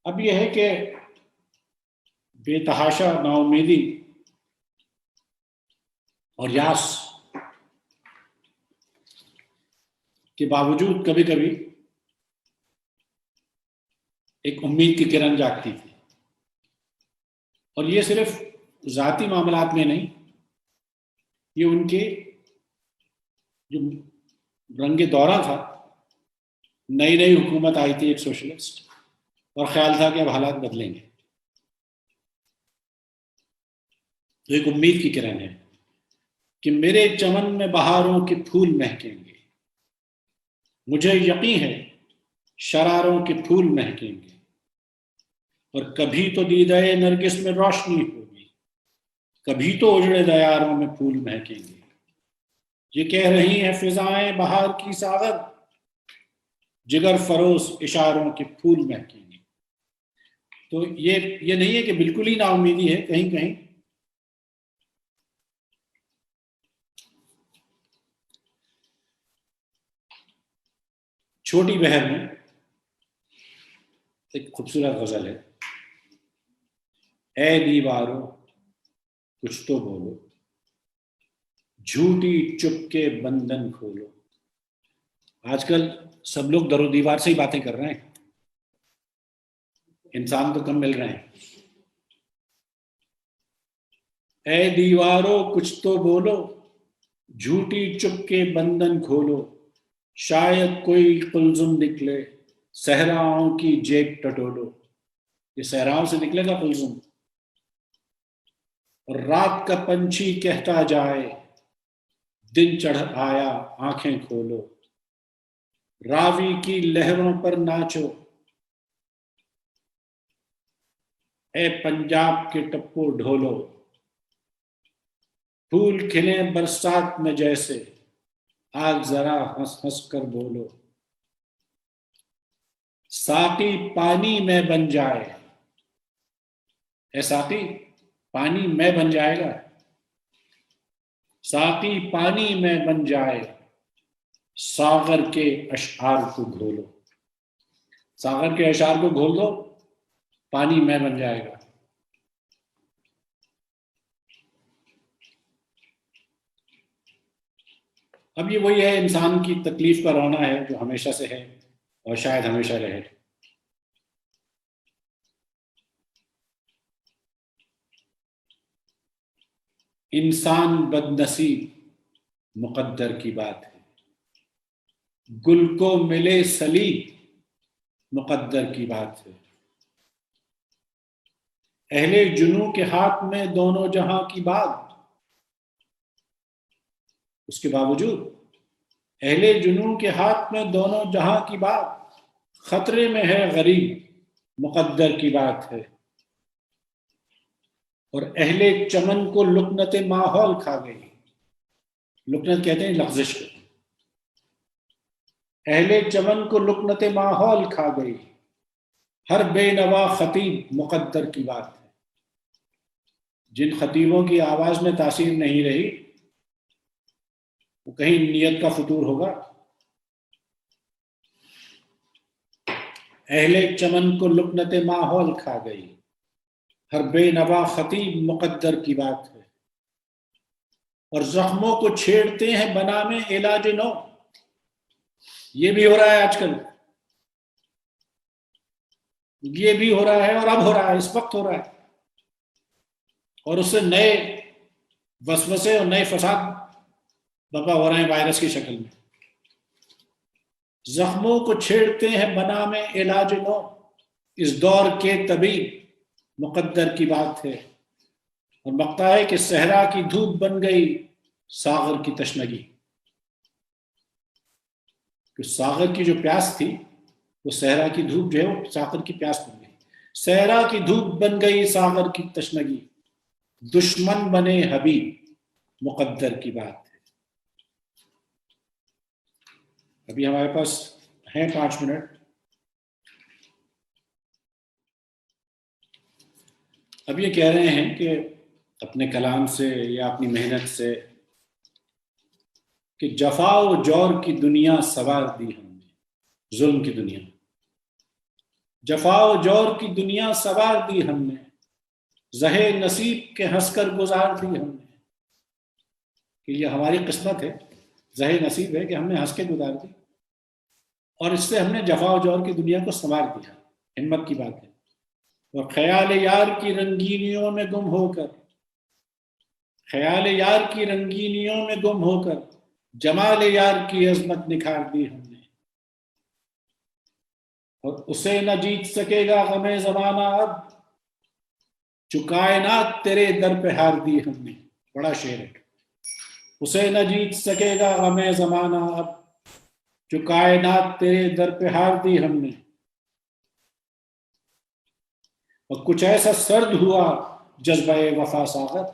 اب یہ ہے کہ بے تحاشا نا امیدی اور یاس کے باوجود کبھی کبھی ایک امید کی کرن جاگتی تھی. اور یہ صرف ذاتی معاملات میں نہیں, یہ ان کے جو رنگ دورہ تھا، نئی نئی حکومت آئی تھی ایک سوشلسٹ، اور خیال تھا کہ اب حالات بدلیں گے. تو ایک امید کی کرن ہے کہ میرے چمن میں بہاروں کے پھول مہکیں گے، مجھے یقین ہے شراروں کے پھول مہکیں گے، اور کبھی تو دیدہ نرگس میں روشنی ہوگی، کبھی تو اجڑے دیاروں میں پھول مہکیں گے. یہ کہہ رہی ہیں فضائیں بہار کی ساغر، جگر فروز اشاروں کے پھول مہکیں گے. تو یہ نہیں ہے کہ بالکل ہی نا امیدی ہے، کہیں کہیں چھوٹی بہر میں ایک خوبصورت غزل ہے، اے دیوارو کچھ تو بولو، جھوٹی چپ کے بندن کھولو. آج کل سب لوگ در و دیوار سے ہی باتیں کر رہے ہیں، انسان تو کم مل رہے ہیں. اے دیوارو کچھ تو بولو، جھوٹی چپ کے بندن کھولو، شاید کوئی قلزم نکلے صحراؤں کی جیب ٹٹولو. یہ صحراؤں سے نکلے گا قلزم. اور رات کا پنچھی کہتا جائے دن چڑھ آیا آنکھیں کھولو، راوی کی لہروں پر ناچو، اے پنجاب کے ٹپو ڈھولو، پھول کھلے برسات میں جیسے آج ذرا ہنس ہنس کر بولو، ساقی پانی میں بن جائے، اے ساقی پانی میں بن جائے گا، ساقی پانی میں بن جائے، ساغر کے اشعار کو گھولو. ساغر کے اشعار کو گھول دو، پانی میں بن جائے گا. اب یہ وہی ہے، انسان کی تکلیف کا رونا ہے جو ہمیشہ سے ہے اور شاید ہمیشہ رہے. انسان بد نصیب مقدر کی بات ہے، گل کو ملے سلیب مقدر کی بات ہے. اہل جنوں کے ہاتھ میں دونوں جہاں کی بات، اس کے باوجود اہل جنوں کے ہاتھ میں دونوں جہاں کی بات، خطرے میں ہے غریب مقدر کی بات ہے. اور اہل چمن کو لکنت ماحول کھا گئی. لکنت کہتے ہیں لغزش کو. اہل چمن کو لکنت ماحول کھا گئی، ہر بے نوا خطیب مقدر کی بات ہے. جن خطیبوں کی آواز میں تاثیر نہیں رہی وہ کہیں نیت کا فطور ہوگا. اہل چمن کو لکنت ماحول کھا گئی، ہر بے نوا خطیب مقدر کی بات ہے. اور زخموں کو چھیڑتے ہیں بنا میں علاج نو. یہ بھی ہو رہا ہے آج کل، یہ بھی ہو رہا ہے اور اب ہو رہا ہے، اس وقت ہو رہا ہے. اور اس سے نئے وسوسے اور نئے فساد برپا ہو رہے ہیں وائرس کی شکل میں. زخموں کو چھیڑتے ہیں بنا میں علاج نو، اس دور کے طبیب مقدر کی بات ہے. اور بقتا ہے کہ صحرا کی دھوپ بن گئی ساغر کی تشنگی. کہ ساغر کی جو پیاس تھی وہ صحرا کی دھوپ جو ہے وہ ساغر کی پیاس بن گئی. صحرا کی دھوپ بن گئی ساغر کی تشنگی، دشمن بنے حبیب مقدر کی بات ہے. ابھی ہمارے پاس ہیں 5 منٹ. اب یہ کہہ رہے ہیں کہ اپنے کلام سے یا اپنی محنت سے کہ جفا و جور کی دنیا سوار دی ہم نے، ظلم کی دنیا، جفا و جور کی دنیا سوار دی ہم نے، زہے نصیب کے ہنس کر گزار دی ہم نے. کہ یہ ہماری قسمت ہے، زہے نصیب ہے کہ ہم نے ہنس کے گزار دی، اور اس سے ہم نے جفا و جور کی دنیا کو سنوار دیا. ہمت کی بات ہے. اور خیال یار کی رنگینیوں میں گم ہو کر، خیال یار کی رنگینیوں میں گم ہو کر جمال یار کی عظمت نکھار دی ہم نے، اور اسے نہ جیت سکے گا غم زمانہ اب، جو کائنات تیرے در پہ ہار دی ہم نے. بڑا شعر ہے. اسے نہ جیت سکے گا غم زمانہ اب، جو کائنات تیرے در پہ ہار دی ہم نے. اور کچھ ایسا سرد ہوا جذبہ وفا ساغر،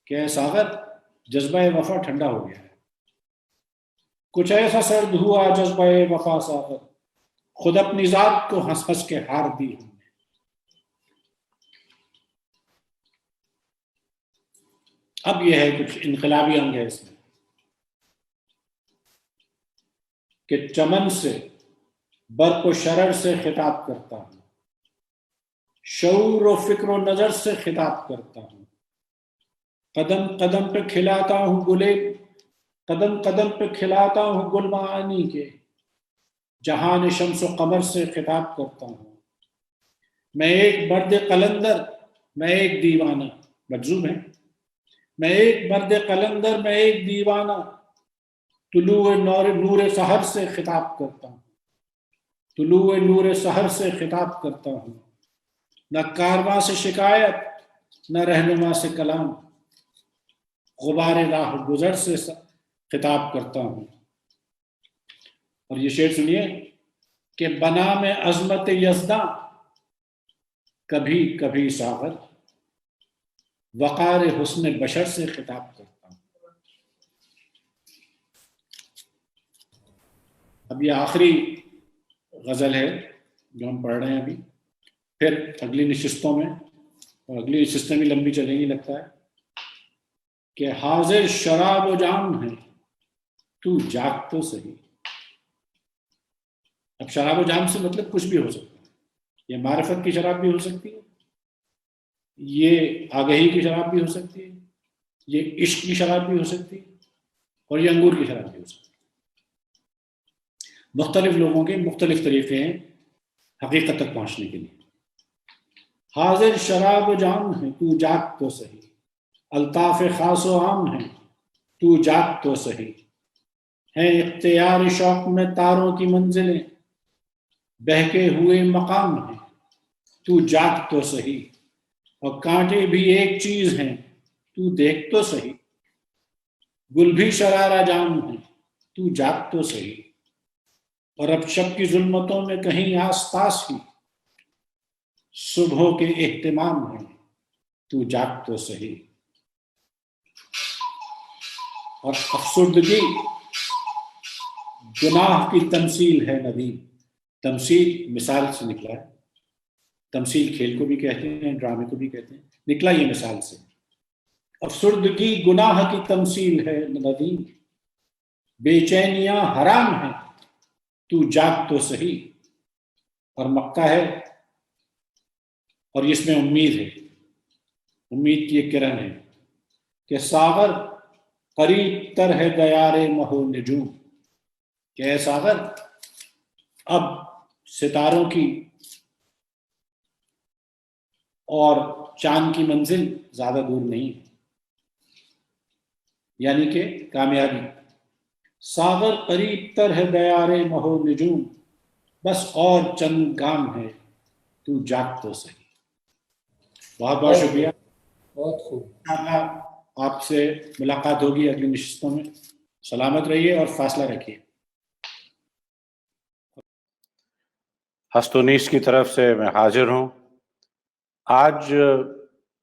کہ اے ساغر جذبہ وفا ٹھنڈا ہو گیا ہے. کچھ ایسا سرد ہوا جذبہ وفا ساغر، خود اپنی ذات کو ہنس ہنس کے ہار دی ہم نے. اب یہ ہے کچھ انقلابی انگ ہے اس میں کہ چمن سے برق و شرر سے خطاب کرتا ہوں، شعور و فکر و نظر سے خطاب کرتا ہوں، قدم قدم پہ کھلاتا ہوں گلے، قدم قدم پہ کھلاتا ہوں گل معانی کے، جہان شمس و قمر سے خطاب کرتا ہوں. میں ایک مرد قلندر، میں ایک دیوانہ، مجزوم ہے. میں ایک مرد قلندر، میں ایک دیوانہ، طلوع نور سحر سے خطاب کرتا ہوں، طلوع نور سحر سے خطاب کرتا ہوں. نہ کارواں سے شکایت، نہ رہنما سے کلام، غبار راہ گزر سے خطاب کرتا ہوں. اور یہ شعر سنیے کہ بنا میں عظمت یزداں کبھی کبھی ساغر، وقار حسن بشر سے خطاب کرتا ہوں. اب یہ آخری غزل ہے جو ہم پڑھ رہے ہیں ابھی. پھر اگلی نشستوں میں، اور اگلی نشستیں بھی لمبی چلیں گی لگتا ہے، کہ حاضر شراب و جام ہے تو جاگ تو صحیح. اب شراب و جام سے مطلب کچھ بھی ہو سکتا ہے. یہ معرفت کی شراب بھی ہو سکتی ہے، یہ آگہی کی شراب بھی ہو سکتی ہے، یہ عشق کی شراب بھی ہو سکتی ہے، اور یہ انگور کی شراب بھی ہو سکتی ہے. مختلف لوگوں کے مختلف طریقے ہیں حقیقت تک پہنچنے کے لیے. حاضر شراب و جام ہے تو جاگ تو صحیح، الطاف خاص و عام ہے تو جاگ تو صحیح، ہیں اختیار شوق میں تاروں کی منزلیں، بہکے ہوئے مقام ہیں تو جاگ تو صحیح، اور کانٹے بھی ایک چیز ہیں تو دیکھ تو صحیح، گل بھی شرارہ جام ہے تو جاگ تو صحیح، اور اب شب کی ظلمتوں میں کہیں آس پاس ہی صبح کے اہتمام ہیں تو جاگ تو صحیح. اور افسردگی گناہ کی تمثیل ہے ندیم. تمثیل مثال سے نکلا ہے، تمثیل کھیل کو بھی کہتے ہیں، ڈرامے کو بھی کہتے ہیں، نکلا یہ مثال سے. افسردگی گناہ کی تمثیل ہے ندیم، بے چینیاں حرام ہیں تو جاگ تو صحیح. اور مکہ ہے، اور اس میں امید ہے، امید کی ایک کرن ہے کہ ساغر قریب تر ہے دیار مہو نجوم، کہ اے ساغر اب ستاروں کی اور چاند کی منزل زیادہ دور نہیں ہے، یعنی کہ کامیابی. ساغر قریب تر ہے دیار مہو نجوم، بس اور چند گام ہے تو جاگ تو صحیح. بہت بہت شکریہ. بہت خوب. آپ سے ملاقات ہوگی اگلی نشستوں میں. سلامت رہیے اور فاصلہ رکھیے. ہستونیس کی طرف سے میں حاضر ہوں. آج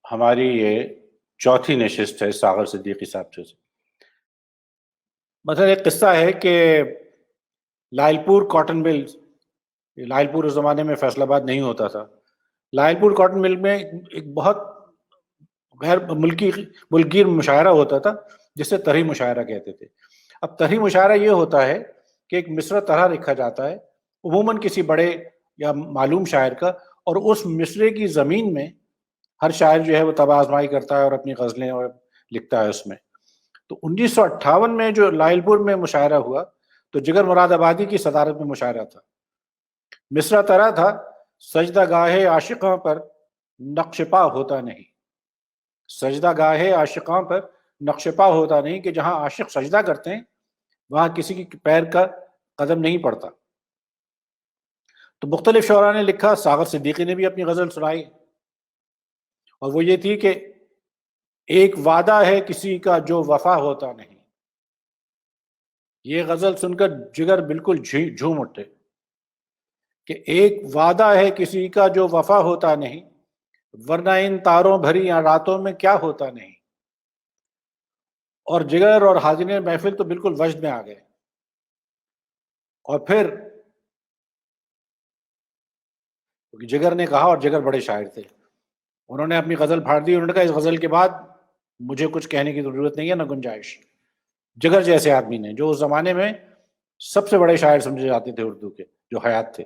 ہماری یہ چوتھی نشست ہے ساغر صدیقی صاحب سے. مثلا ایک قصہ ہے کہ لائل پور کاٹن مل، لائل پور اس زمانے میں فیصل آباد نہیں ہوتا تھا، لائل پور کاٹن مل میں ایک بہت غیر ملکی مشاعرہ ہوتا تھا جسے طرحی مشاعرہ کہتے تھے. اب طرحی مشاعرہ یہ ہوتا ہے کہ ایک مصرع طرح لکھا جاتا ہے عموماً کسی بڑے یا معلوم شاعر کا، اور اس مصرعے کی زمین میں ہر شاعر جو ہے وہ طبع آزمائی کرتا ہے اور اپنی غزلیں اور لکھتا ہے اس میں. تو 1958 میں جو لائل پور میں مشاعرہ ہوا تو جگر مراد آبادی کی صدارت میں مشاعرہ تھا. مصرع طرح تھا، سجدہ گاہ عاشقاں پر نقش پا ہوتا نہیں، سجدہ گاہ عاشقاں پر نقش پا ہوتا نہیں کہ جہاں عاشق سجدہ کرتے ہیں وہاں کسی کی پیر کا قدم نہیں پڑتا۔ تو مختلف شعراء نے لکھا، ساغر صدیقی نے بھی اپنی غزل سنائی، اور وہ یہ تھی کہ ایک وعدہ ہے کسی کا جو وفا ہوتا نہیں۔ یہ غزل سن کر جگر بالکل جھوم اٹھے کہ ایک وعدہ ہے کسی کا جو وفا ہوتا نہیں، ورنہ ان تاروں بھری راتوں میں کیا ہوتا نہیں۔ اور جگر اور حاضرین محفل تو بالکل وجد میں آ گئے، اور پھر جگر نے کہا، اور جگر بڑے شاعر تھے، انہوں نے اپنی غزل پھاڑ دی، انہوں نے کہا اس غزل کے بعد مجھے کچھ کہنے کی ضرورت نہیں ہے، نہ گنجائش۔ جگر جیسے آدمی نے، جو اس زمانے میں سب سے بڑے شاعر سمجھے جاتے تھے اردو کے، جو حیات تھے،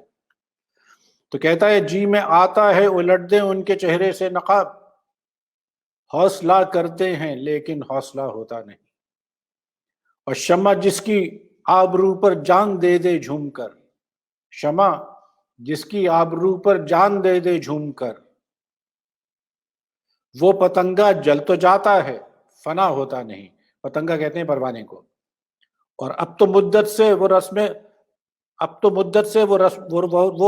تو کہتا ہے جی میں آتا ہے الٹ دیں ان کے چہرے سے نقاب، حوصلہ کرتے ہیں لیکن حوصلہ ہوتا نہیں، اور شمع جس کی آبرو پر جان دے دے جھوم کر، شمع جس کی آبرو پر جان دے دے جھوم کر، وہ پتنگا جل تو جاتا ہے فنا ہوتا نہیں۔ پتنگا کہتے ہیں پروانے کو۔ اور اب تو مدت سے وہ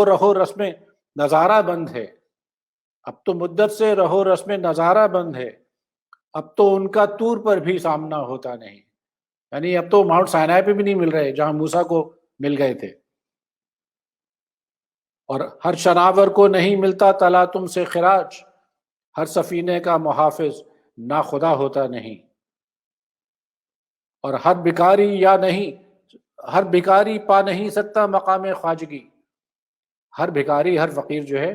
رہو رسم نظارہ بند ہے، اب تو مدت سے رہو رسم نظارہ بند ہے، اب تو ان کا طور پر بھی سامنا ہوتا نہیں، یعنی اب تو ماؤنٹ سائنائی پہ بھی نہیں مل رہے جہاں موسیٰ کو مل گئے تھے۔ اور ہر شناور کو نہیں ملتا تلا تم سے خراج، ہر سفینے کا محافظ ناخدا ہوتا نہیں، اور ہر بھکاری پا نہیں سکتا مقام خواجگی، ہر بھکاری، ہر فقیر جو ہے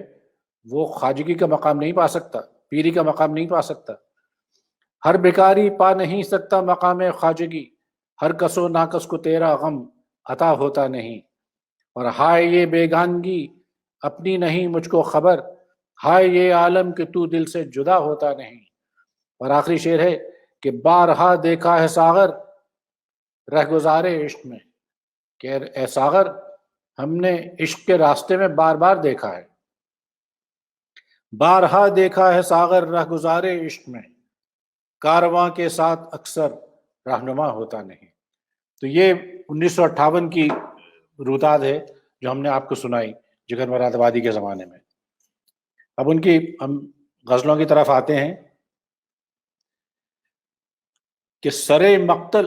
وہ خواجگی کا مقام نہیں پا سکتا، پیری کا مقام نہیں پا سکتا۔ ہر بھکاری پا نہیں سکتا مقام خواجگی، ہر کس و ناکس کو تیرا غم عطا ہوتا نہیں، اور ہائے یہ بیگانگی اپنی نہیں مجھ کو خبر، ہائے یہ عالم کہ تو دل سے جدا ہوتا نہیں۔ اور آخری شعر ہے کہ بارہا دیکھا ہے ساغر رہ گزارے عشق میں، کہ اے ساغر ہم نے عشق کے راستے میں بار بار دیکھا ہے، بارہا دیکھا ہے ساغر رہ گزارے عشق میں، کارواں کے ساتھ اکثر رہنما ہوتا نہیں۔ تو یہ 1958 کی روداد ہے جو ہم نے آپ کو سنائی جگر مراد آبادی کے زمانے میں۔ اب ان کی ہم غزلوں کی طرف آتے ہیں کہ سرے مقتل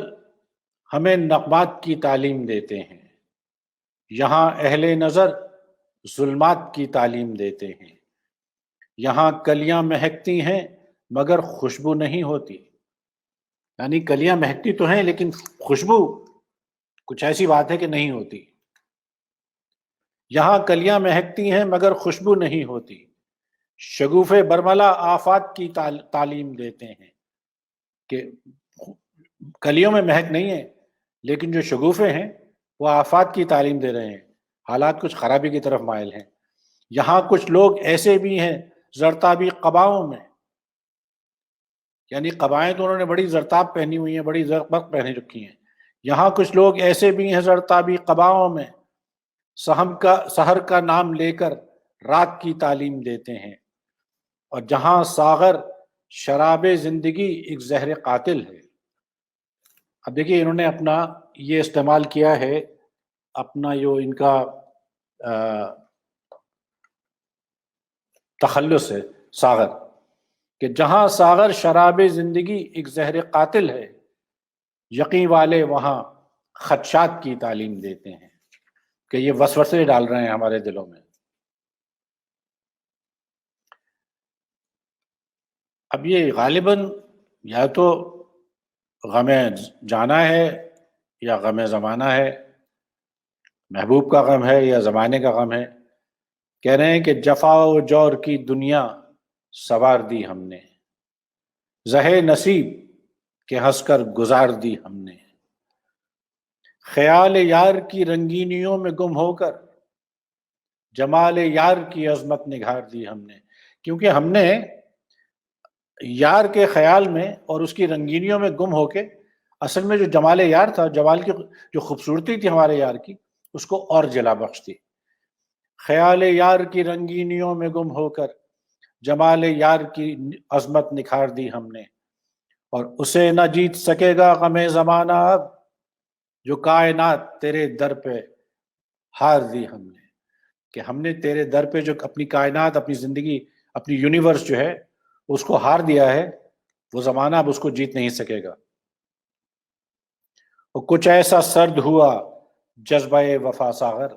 ہمیں نغمات کی تعلیم دیتے ہیں، یہاں اہل نظر ظلمات کی تعلیم دیتے ہیں، یہاں کلیاں مہکتی ہیں مگر خوشبو نہیں ہوتی، یعنی کلیاں مہکتی تو ہیں لیکن خوشبو کچھ ایسی بات ہے کہ نہیں ہوتی۔ یہاں کلیاں مہکتی ہیں مگر خوشبو نہیں ہوتی، شگوف برملا آفات کی تعلیم دیتے ہیں، کہ کلیوں میں مہک نہیں ہے لیکن جو شگوفے ہیں وہ آفات کی تعلیم دے رہے ہیں، حالات کچھ خرابی کی طرف مائل ہیں۔ یہاں کچھ لوگ ایسے بھی ہیں زرتابی قباؤں میں، یعنی قبائیں تو انہوں نے بڑی زرتاب پہنی ہوئی ہیں، بڑی زربق پہنے رکھی ہیں، یہاں کچھ لوگ ایسے بھی ہیں زرتابی قباؤں میں، سحر کا نام لے کر رات کی تعلیم دیتے ہیں، اور جہاں ساغر شراب زندگی ایک زہر قاتل ہے۔ اب دیکھیے انہوں نے اپنا یہ استعمال کیا ہے، اپنا جو ان کا تخلص ہے ساغر، کہ جہاں ساغر شراب زندگی ایک زہر قاتل ہے، یقین والے وہاں خدشات کی تعلیم دیتے ہیں، کہ یہ وسوسے ڈال رہے ہیں ہمارے دلوں میں۔ اب یہ غالباً یا تو غم جانا ہے یا غم زمانہ ہے، محبوب کا غم ہے یا زمانے کا غم ہے۔ کہہ رہے ہیں کہ جفا و جور کی دنیا سوار دی ہم نے، زہے نصیب کہ ہنس کر گزار دی ہم نے، خیال یار کی رنگینیوں میں گم ہو کر جمال یار کی عظمت نگار دی ہم نے، کیونکہ ہم نے یار کے خیال میں اور اس کی رنگینیوں میں گم ہو کے اصل میں جو جمال یار تھا، جمال کی جو خوبصورتی تھی ہمارے یار کی، اس کو اور جلا بخش دی۔ خیال یار کی رنگینیوں میں گم ہو کر جمال یار کی عظمت نکھار دی ہم نے، اور اسے نہ جیت سکے گا غم زمانہ اب، جو کائنات تیرے در پہ ہار دی ہم نے، کہ ہم نے تیرے در پہ جو اپنی کائنات، اپنی زندگی، اپنی یونیورس جو ہے اس کو ہار دیا ہے، وہ زمانہ اب اس کو جیت نہیں سکے گا۔ اور کچھ ایسا سرد ہوا جذبہ وفا ساغر،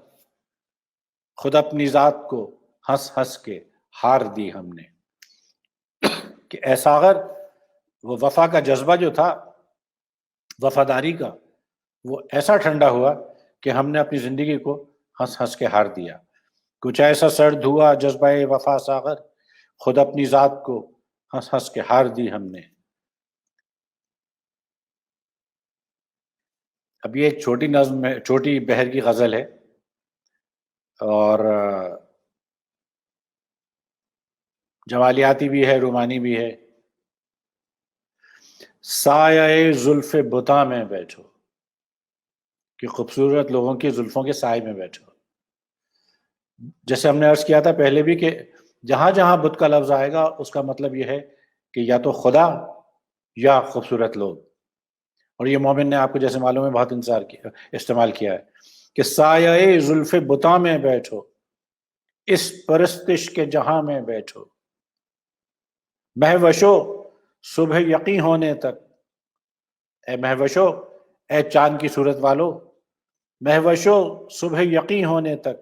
خود اپنی ذات کو ہنس ہنس کے ہار دی ہم نے، کہ اے ساغر، وہ وفا کا جذبہ جو تھا، وفاداری کا، وہ ایسا ٹھنڈا ہوا کہ ہم نے اپنی زندگی کو ہنس ہنس کے ہار دیا۔ کچھ ایسا سرد ہوا جذبہ وفا ساغر، خود اپنی ذات کو ہنس ہنس کے ہار دی ہم نے۔ اب یہ ایک چھوٹی نظم ہے، چھوٹی بہر کی غزل ہے، اور جمالیاتی بھی ہے، رومانی بھی ہے۔ سایہ زلف بتا میں بیٹھو، کہ خوبصورت لوگوں کی زلفوں کے سائے میں بیٹھو۔ جیسے ہم نے عرض کیا تھا پہلے بھی کہ جہاں جہاں بت کا لفظ آئے گا اس کا مطلب یہ ہے کہ یا تو خدا یا خوبصورت لوگ، اور یہ مومن نے آپ کو جیسے معلوم ہے بہت استعمال کیا ہے کہ سایہ زلف بتا میں بیٹھو، اس پرستش کے جہاں میں بیٹھو، مہوشو صبح یقین ہونے تک، اے مہوشو، اے چاند کی صورت والو، مہوشو صبح یقین ہونے تک،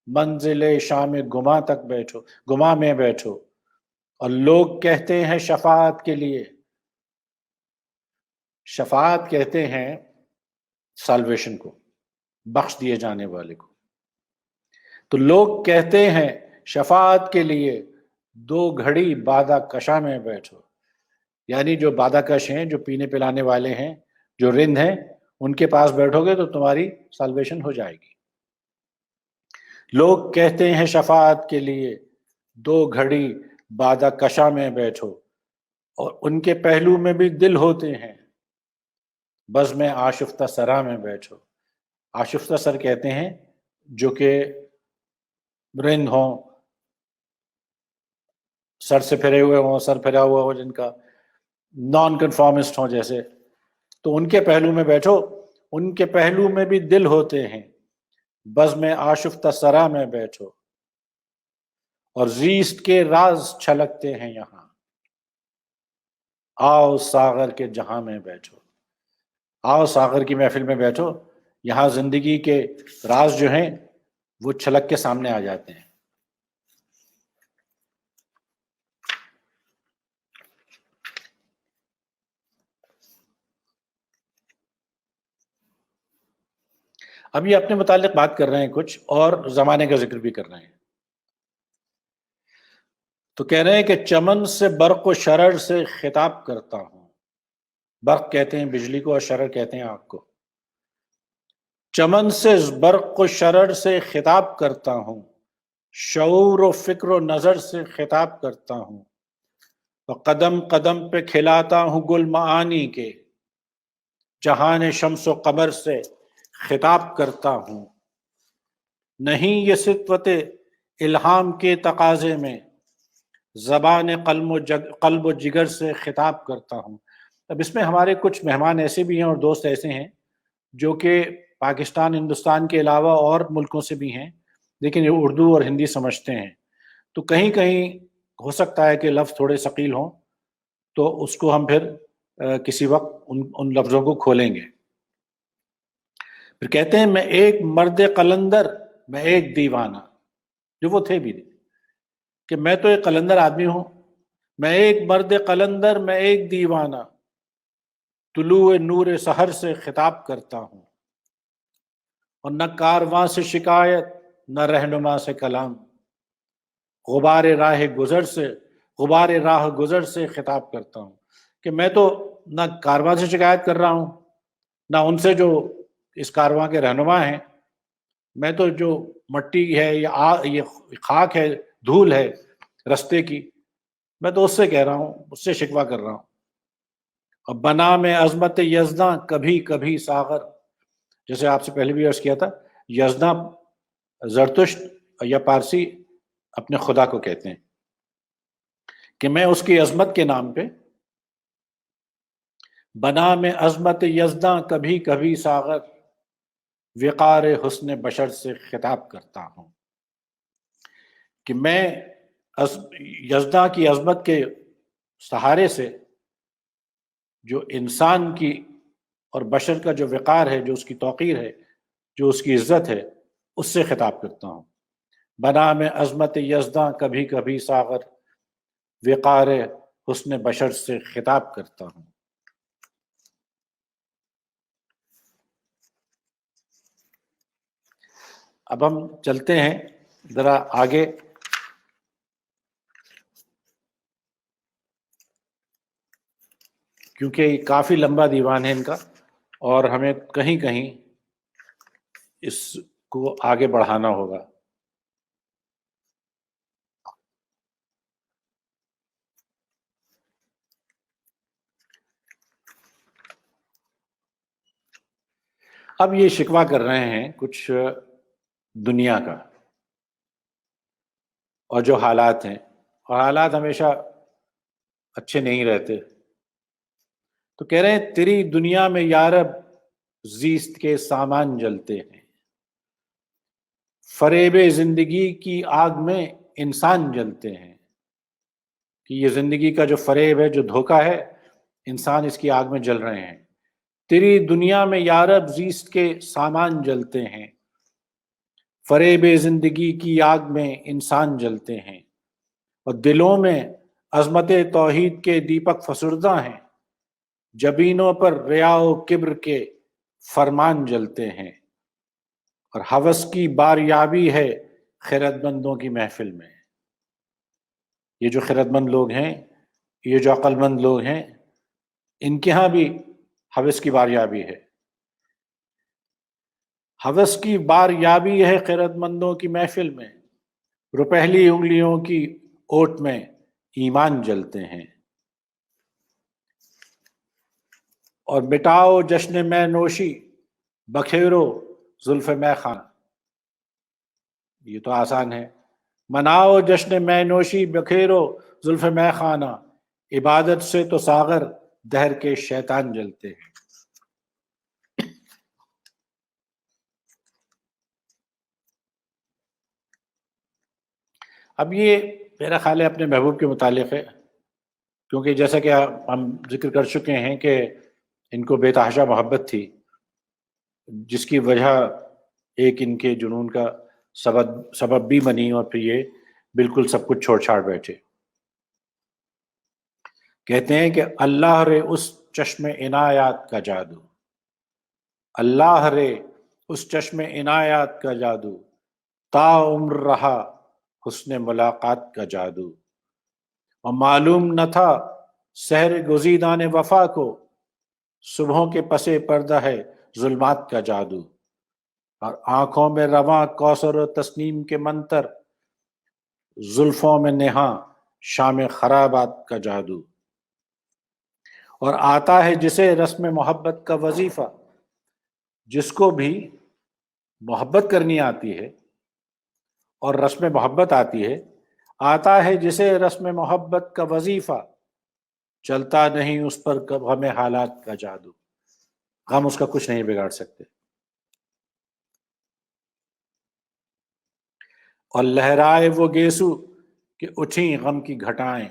منزل شام گما تک بیٹھو، گما میں بیٹھو۔ اور لوگ کہتے ہیں شفاعت کے لیے، شفاعت کہتے ہیں سالویشن کو، بخش دیے جانے والے کو، تو لوگ کہتے ہیں شفاعت کے لیے دو گھڑی بادہ کشا میں بیٹھو، یعنی جو بادہ کش ہیں، جو پینے پلانے والے ہیں، جو رند ہیں، ان کے پاس بیٹھو گے تو تمہاری سالویشن ہو جائے گی۔ لوگ کہتے ہیں شفاعت کے لیے دو گھڑی بادہ کشا میں بیٹھو، اور ان کے پہلو میں بھی دل ہوتے ہیں، بزم آشفتہ سرا میں بیٹھو۔ آشفتہ سر کہتے ہیں جو کہ رند ہوں، سر سے پھرے ہوئے ہوں، سر پھرا ہوا ہو، جن کا نان کنفارمسٹ ہوں جیسے، تو ان کے پہلو میں بیٹھو، ان کے پہلو میں بھی دل ہوتے ہیں، بزم آشفتہ سرا میں بیٹھو، اور زیست کے راز چھلکتے ہیں یہاں، آؤ ساغر کے جہاں میں بیٹھو، آؤ ساغر کی محفل میں بیٹھو، یہاں زندگی کے راز جو ہیں وہ چھلک کے سامنے آ جاتے ہیں۔ اب یہ اپنے متعلق بات کر رہے ہیں کچھ، اور زمانے کا ذکر بھی کر رہے ہیں۔ تو کہہ رہے ہیں کہ چمن سے برق و شرر سے خطاب کرتا ہوں، برق کہتے ہیں بجلی کو اور شرر کہتے ہیں آگ کو۔ چمن سے برق و شرر سے خطاب کرتا ہوں، شعور و فکر و نظر سے خطاب کرتا ہوں، اور قدم قدم پہ کھلاتا ہوں گل معانی کے، جہان شمس و قمر سے خطاب کرتا ہوں۔ نہیں یہ سطوت الہام کے تقاضے میں، زبان قلب و جگر سے خطاب کرتا ہوں۔ اب اس میں ہمارے کچھ مہمان ایسے بھی ہیں اور دوست ایسے ہیں جو کہ پاکستان، ہندوستان کے علاوہ اور ملکوں سے بھی ہیں، لیکن یہ اردو اور ہندی سمجھتے ہیں، تو کہیں کہیں ہو سکتا ہے کہ لفظ تھوڑے ثقیل ہوں، تو اس کو ہم پھر کسی وقت ان لفظوں کو کھولیں گے۔ پھر کہتے ہیں میں ایک مرد قلندر، میں ایک دیوانہ، جو وہ تھے بھی کہ میں تو ایک قلندر آدمی ہوں، میں ایک مرد قلندر، میں ایک دیوانہ، طلوع نور سحر سے خطاب کرتا ہوں، اور نہ کارواں سے شکایت، نہ رہنما سے کلام، غبار راہ گزر سے خطاب کرتا ہوں، کہ میں تو نہ کارواں سے شکایت کر رہا ہوں، نہ ان سے جو اس کارواں کے رہنما ہیں، میں تو جو مٹی ہے یا یہ خاک ہے، دھول ہے رستے کی، میں تو اس سے کہہ رہا ہوں، اس سے شکوہ کر رہا ہوں۔ اور بنا میں عظمت یزداں کبھی کبھی ساغر، جیسے آپ سے پہلے بھی عرض کیا تھا، یزداں زرتشت یا پارسی اپنے خدا کو کہتے ہیں، کہ میں اس کی عظمت کے نام پہ بنا میں عظمت یزداں کبھی کبھی ساغر وقار حسن بشر سے خطاب کرتا ہوں، کہ میں یزداں کی عظمت کے سہارے سے جو انسان کی اور بشر کا جو وقار ہے، جو اس کی توقیر ہے، جو اس کی عزت ہے، اس سے خطاب کرتا ہوں۔ بنا میں عظمت یزداں کبھی کبھی ساغر وقار حسن بشر سے خطاب کرتا ہوں۔ اب ہم چلتے ہیں ذرا آگے، کیونکہ یہ کافی لمبا دیوان ہے ان کا، اور ہمیں کہیں کہیں اس کو آگے بڑھانا ہوگا۔ اب یہ شکوہ کر رہے ہیں کچھ دنیا کا، اور جو حالات ہیں، اور حالات ہمیشہ اچھے نہیں رہتے، تو کہہ رہے ہیں تیری دنیا میں یارب زیست کے سامان جلتے ہیں، فریب زندگی کی آگ میں انسان جلتے ہیں، کہ یہ زندگی کا جو فریب ہے، جو دھوکہ ہے، انسان اس کی آگ میں جل رہے ہیں۔ تیری دنیا میں یارب زیست کے سامان جلتے ہیں، فریب زندگی کی آگ میں انسان جلتے ہیں، اور دلوں میں عظمت توحید کے دیپک فسردہ ہیں، جبینوں پر ریا و کبر کے فرمان جلتے ہیں، اور ہوس کی باریابی ہے خیرت مندوں کی محفل میں۔ یہ جو خیرت مند لوگ ہیں، یہ جو عقل مند لوگ ہیں، ان کے ہاں بھی ہوس کی باریابی ہے۔ ہوس کی باریابی ہے خیرت مندوں کی محفل میں، روپہلی انگلیوں کی اوٹ میں ایمان جلتے ہیں، اور مٹاؤ جشن میں نوشی بکھیرو زلف میں خانہ۔ یہ تو آسان ہے، مناؤ جشن میں نوشی بکھیرو زلف میں خانہ، عبادت سے تو ساغر دہر کے شیطان جلتے ہیں۔ اب یہ میرا خیال ہے اپنے محبوب کے متعلق ہے، کیونکہ جیسا کہ ہم ذکر کر چکے ہیں کہ ان کو بے تحاشا محبت تھی، جس کی وجہ ایک ان کے جنون کا سبب بھی بنی، اور پھر یہ بالکل سب کچھ چھوڑ چھاڑ بیٹھے۔ کہتے ہیں کہ اللہ رے اس چشم عنایات کا جادو، اللہ رے اس چشم عنایات کا جادو، تا عمر رہا حسن ملاقات کا جادو، اور معلوم نہ تھا سحر گزیدان وفا کو، صبحوں کے پسے پردہ ہے ظلمات کا جادو، اور آنکھوں میں رواں کوثر و تسنیم کے منتر، زلفوں میں نہاں شام خرابات کا جادو، اور آتا ہے جسے رسم محبت کا وظیفہ، جس کو بھی محبت کرنی آتی ہے اور رسم محبت آتی ہے، آتا ہے جسے رسم محبت کا وظیفہ، چلتا نہیں اس پر غم حالات کا جادو، غم اس کا کچھ نہیں بگاڑ سکتے۔ اور لہرائے وہ گیسو کہ اٹھیں غم کی گھٹائیں،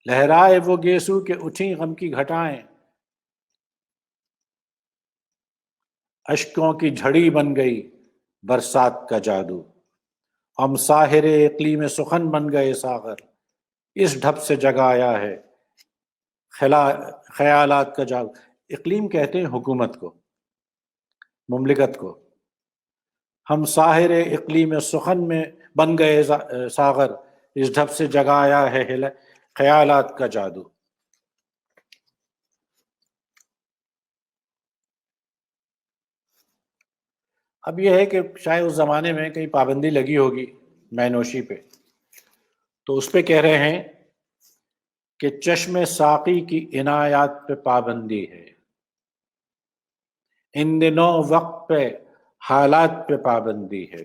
لہرائے وہ گیسو کہ اٹھیں غم کی گھٹائیں، اشکوں کی جھڑی بن گئی برسات کا جادو، ہم ساحر اقلیم سخن بن گئے ساغر، اس ڈھب سے جگایا ہے خیالات کا جادو۔ اقلیم کہتے ہیں حکومت کو، مملکت کو۔ ہم ساحر اقلیم سخن میں بن گئے ساغر، اس ڈھب سے جگایا ہے خیالات کا جادو۔ اب یہ ہے کہ شاید اس زمانے میں کہیں پابندی لگی ہوگی مے نوشی پہ، تو اس پہ کہہ رہے ہیں کہ چشم ساقی کی عنایات پہ پابندی ہے، ان دنوں وقت پہ حالات پہ پابندی ہے،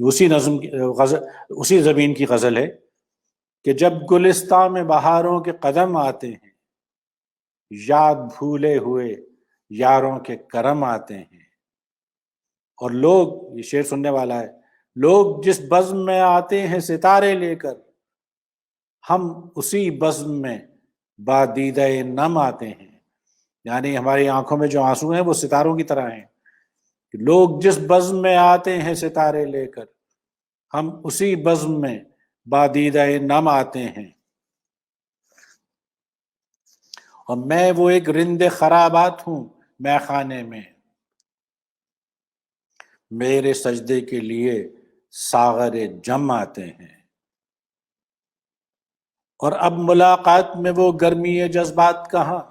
اسی نظم کی غزل، اسی زمین کی غزل ہے کہ جب گلستان میں بہاروں کے قدم آتے ہیں، یاد بھولے ہوئے یاروں کے کرم آتے ہیں، اور لوگ، یہ شعر سننے والا ہے، لوگ جس بزم میں آتے ہیں ستارے لے کر، ہم اسی بزم میں بادیدہ نم آتے ہیں، یعنی ہماری آنکھوں میں جو آنسو ہیں وہ ستاروں کی طرح ہیں کہ لوگ جس بزم میں آتے ہیں ستارے لے کر، ہم اسی بزم میں بادیدہ نم آتے ہیں، اور میں وہ ایک رند خرابات ہوں میں خانے میں، میرے سجدے کے لیے ساغر جم آتے ہیں، اور اب ملاقات میں وہ گرمی جذبات کہاں،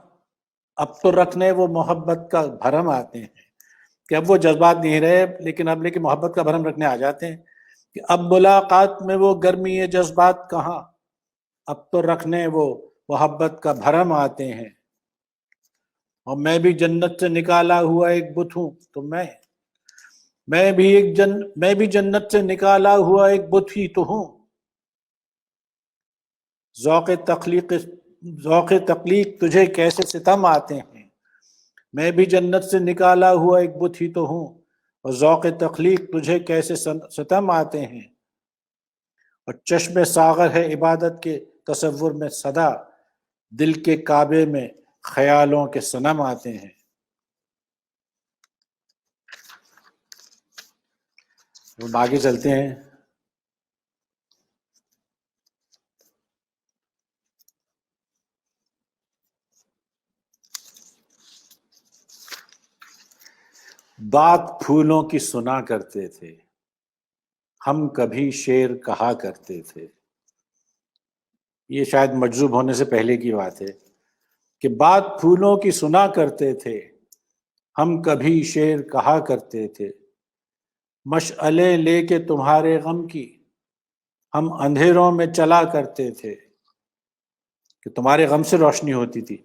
اب تو رکھنے وہ محبت کا بھرم آتے ہیں، کہ اب وہ جذبات نہیں رہے لیکن محبت کا بھرم رکھنے آ جاتے ہیں، کہ اب ملاقات میں وہ گرمی جذبات کہاں، اب تو رکھنے وہ محبت کا بھرم آتے ہیں، اور میں بھی جنت سے نکالا ہوا ایک بت ہوں، تو میں بھی جنت سے نکالا ہوا ایک بت ہی تو ہوں، ذوق تخلیق تجھے کیسے ستم آتے ہیں، میں بھی جنت سے نکالا ہوا ایک بت ہی تو ہوں، اور ذوق تخلیق تجھے کیسے ستم آتے ہیں، اور چشم ساغر ہے عبادت کے تصور میں صدا، دل کے کعبے میں خیالوں کے صنم آتے ہیں۔ ہم آگے چلتے ہیں۔ بات پھولوں کی سنا کرتے تھے، ہم کبھی شعر کہا کرتے تھے۔ یہ شاید مجذوب ہونے سے پہلے کی بات ہے کہ بات پھولوں کی سنا کرتے تھے، ہم کبھی شعر کہا کرتے تھے، مشعلیں لے کے تمہارے غم کی ہم اندھیروں میں چلا کرتے تھے، کہ تمہارے غم سے روشنی ہوتی تھی،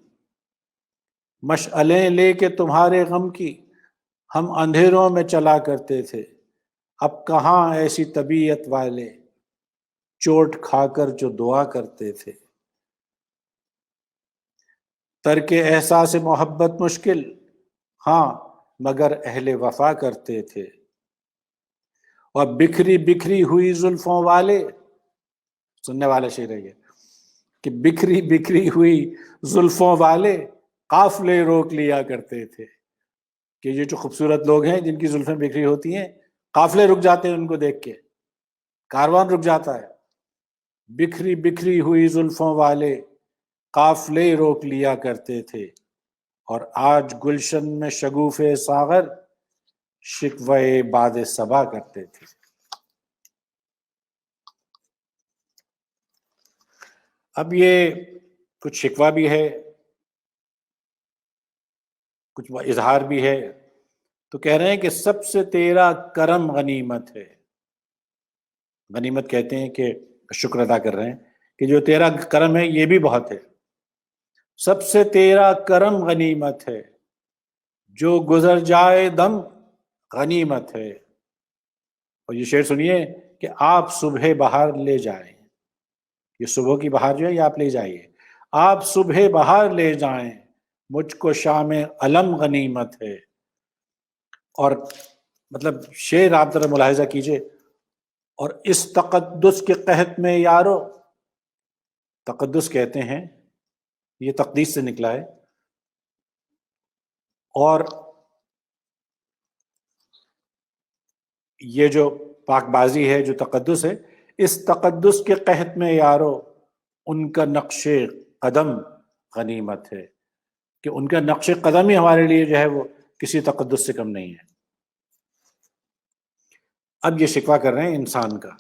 مشعلیں لے کے تمہارے غم کی ہم اندھیروں میں چلا کرتے تھے، اب کہاں ایسی طبیعت والے چوٹ کھا کر جو دعا کرتے تھے، ترک احساس محبت مشکل، ہاں مگر اہل وفا کرتے تھے، اور بکھری بکھری ہوئی زلفوں والے، سننے والا شعر ہے یہ، کہ بکھری بکھری ہوئی زلفوں والے قافلے روک لیا کرتے تھے، کہ یہ جو خوبصورت لوگ ہیں جن کی زلفیں بکھری ہوتی ہیں، قافلے رک جاتے ہیں ان کو دیکھ کے، کاروان رک جاتا ہے، بکھری بکھری ہوئی زلفوں والے قافلے روک لیا کرتے تھے، اور آج گلشن میں شگوفے ساغر شکوے باد صبا کرتے تھے۔ اب یہ کچھ شکوہ بھی ہے، کچھ اظہار بھی ہے، تو کہہ رہے ہیں کہ سب سے تیرا کرم غنیمت ہے، غنیمت کہتے ہیں کہ شکر ادا کر رہے ہیں کہ جو تیرا کرم ہے یہ بھی بہت ہے، سب سے تیرا کرم غنیمت ہے، جو گزر جائے دم غنیمت ہے، اور یہ شعر سنیے کہ آپ صبح بہار لے جائیں، یہ صبح کی بہار جو ہے یہ آپ لے جائیے، آپ صبح بہار لے جائیں، مجھ کو شام علم غنیمت ہے، اور مطلب شعر آپ ذرا ملاحظہ کیجئے، اور اس تقدس کے قحط میں یارو، تقدس کہتے ہیں، یہ تقدیس سے نکلا ہے، اور یہ جو پاک بازی ہے جو تقدس ہے، اس تقدس کے قحط میں یارو ان کا نقش قدم غنیمت ہے، کہ ان کا نقش قدم ہی ہمارے لیے جو ہے وہ کسی تقدس سے کم نہیں ہے۔ اب یہ شکوہ کر رہے ہیں انسان کا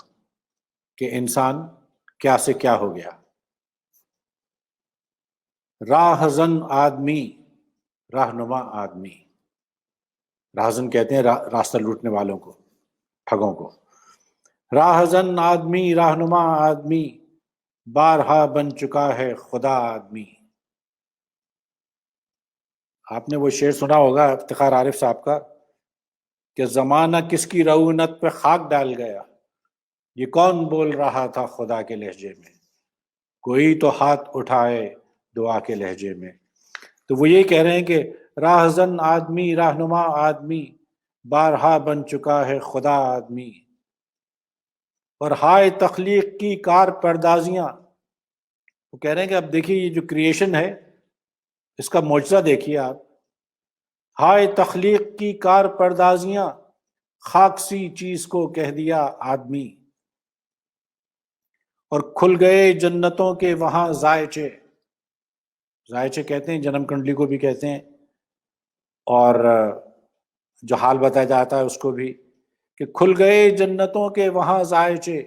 کہ انسان کیا سے کیا ہو گیا، راہزن آدمی، راہنما آدمی، راہزن کہتے ہیں راستہ لوٹنے والوں کو، ٹھگوں کو، راہزن آدمی راہنما آدمی، بارہا بن چکا ہے خدا آدمی۔ آپ نے وہ شعر سنا ہوگا افتخار عارف صاحب کا کہ زمانہ کس کی رعونت پہ خاک ڈال گیا، یہ کون بول رہا تھا خدا کے لہجے میں، کوئی تو ہاتھ اٹھائے دعا کے لہجے میں۔ تو وہ یہی کہہ رہے ہیں کہ راہزن آدمی، رہنما آدمی، بارہا بن چکا ہے خدا آدمی، اور ہائے تخلیق کی کار پردازیاں۔ وہ کہہ رہے ہیں کہ اب دیکھیے یہ جو کریشن ہے اس کا معجزہ دیکھیے آپ، ہائے تخلیق کی کار پردازیاں، خاک سی چیز کو کہہ دیا آدمی، اور کھل گئے جنتوں کے وہاں ذائچے۔ ذائچے کہتے ہیں جنم کنڈلی کو بھی کہتے ہیں، اور جو حال بتایا جاتا ہے اس کو بھی، کہ کھل گئے جنتوں کے وہاں ذائچے،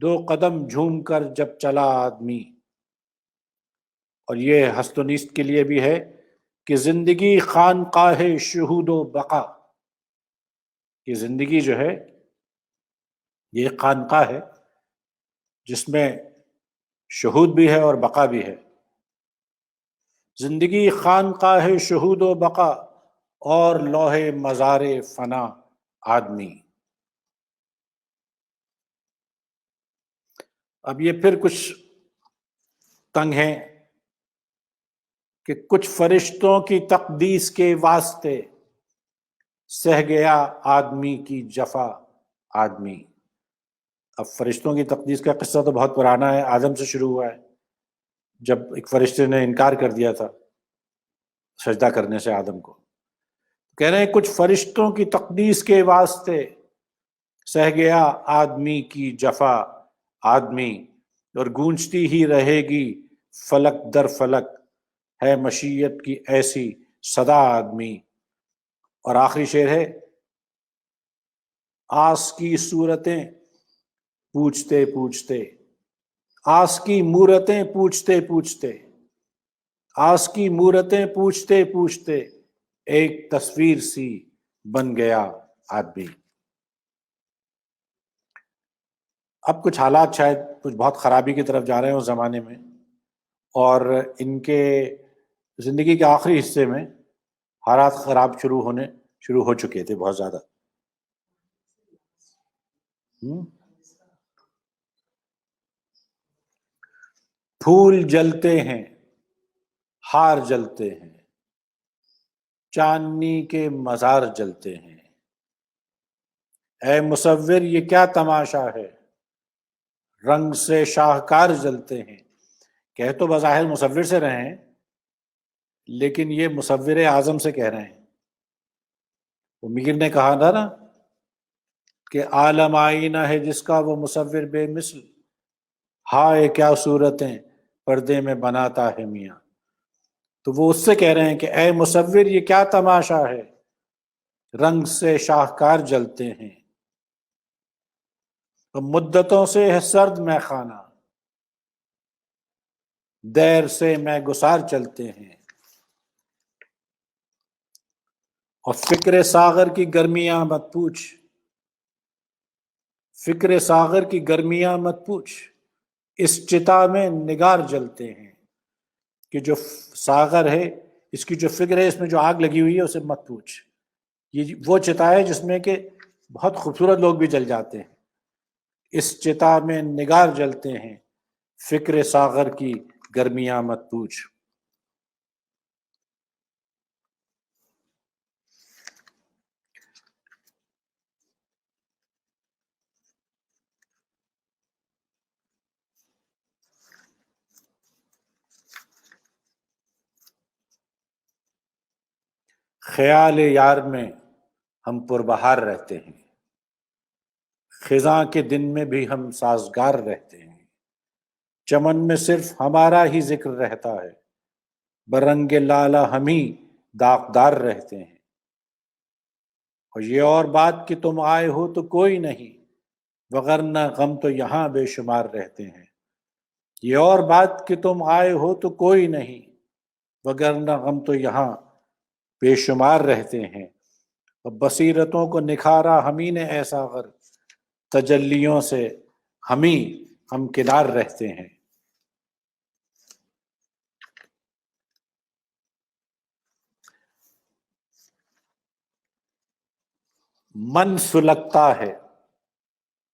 دو قدم جھوم کر جب چلا آدمی۔ اور یہ ہست و نیست کے لیے بھی ہے کہ زندگی خانقاہ شہود و بقا، کہ زندگی جو ہے یہ ایک خانقاہ ہے جس میں شہود بھی ہے اور بقا بھی ہے۔ زندگی خانقاہ شہود و بقا، اور لوح مزار فنا آدمی۔ اب یہ پھر کچھ تنگ ہیں کہ کچھ فرشتوں کی تقدیس کے واسطے سہ گیا آدمی کی جفا آدمی۔ اب فرشتوں کی تقدیس کا قصہ تو بہت پرانا ہے، آدم سے شروع ہوا ہے، جب ایک فرشتے نے انکار کر دیا تھا سجدہ کرنے سے آدم کو۔ کہہ رہے ہیں کچھ فرشتوں کی تقدیس کے واسطے سہ گیا آدمی کی جفا آدمی، اور گونجتی ہی رہے گی فلک در فلک، ہے مشیت کی ایسی صدا آدمی۔ اور آخری شعر ہے، آس کی صورتیں پوچھتے پوچھتے، آس کی مورتیں پوچھتے پوچھتے، آس کی مورتیں پوچھتے پوچھتے، ایک تصویر سی بن گیا آدمی۔ اب کچھ حالات شاید کچھ بہت خرابی کی طرف جا رہے ہیں اس زمانے میں، اور ان کے زندگی کے آخری حصے میں حالات خراب شروع ہو چکے تھے بہت زیادہ۔ پھول جلتے ہیں، ہار جلتے ہیں، چاندنی کے مزار جلتے ہیں، اے مصور یہ کیا تماشا ہے، رنگ سے شاہکار جلتے ہیں۔ کہہ تو بظاہر مصور سے رہے ہیں، لیکن یہ مصور اعظم سے کہہ رہے ہیں۔ وہ میر نے کہا تھا نا کہ عالم آئینہ ہے جس کا وہ مصور بے مثل، ہائے کیا صورتیں پردے میں بناتا ہے میاں۔ تو وہ اس سے کہہ رہے ہیں کہ اے مصور یہ کیا تماشا ہے، رنگ سے شاہکار جلتے ہیں، مدتوں سے ہے سرد میں خانہ، دیر سے میں گسار چلتے ہیں، اور فکر ساغر کی گرمیاں مت پوچھ، فکر ساغر کی گرمیاں مت پوچھ، اس چتا میں نگار جلتے ہیں۔ کہ جو ساغر ہے اس کی جو فکر ہے، اس میں جو آگ لگی ہوئی ہے اسے مت پوچھ۔ یہ وہ چتا ہے جس میں کہ بہت خوبصورت لوگ بھی جل جاتے ہیں۔ اس چتا میں نگار جلتے ہیں، فکر ساغر کی گرمیاں مت پوچھ۔ خیال یار میں ہم پربہار رہتے ہیں، خزاں کے دن میں بھی ہم سازگار رہتے ہیں، چمن میں صرف ہمارا ہی ذکر رہتا ہے، برنگ لالا ہم ہی داغدار رہتے ہیں۔ اور یہ اور بات کہ تم آئے ہو تو کوئی نہیں، وگرنہ غم تو یہاں بے شمار رہتے ہیں۔ یہ اور بات کہ تم آئے ہو تو کوئی نہیں، وگرنہ غم تو یہاں بے شمار رہتے ہیں۔ اور بصیرتوں کو نکھارا ہمیں نے ایسا غر، تجلیوں سے ہم کنار رہتے ہیں۔ من سلگتا ہے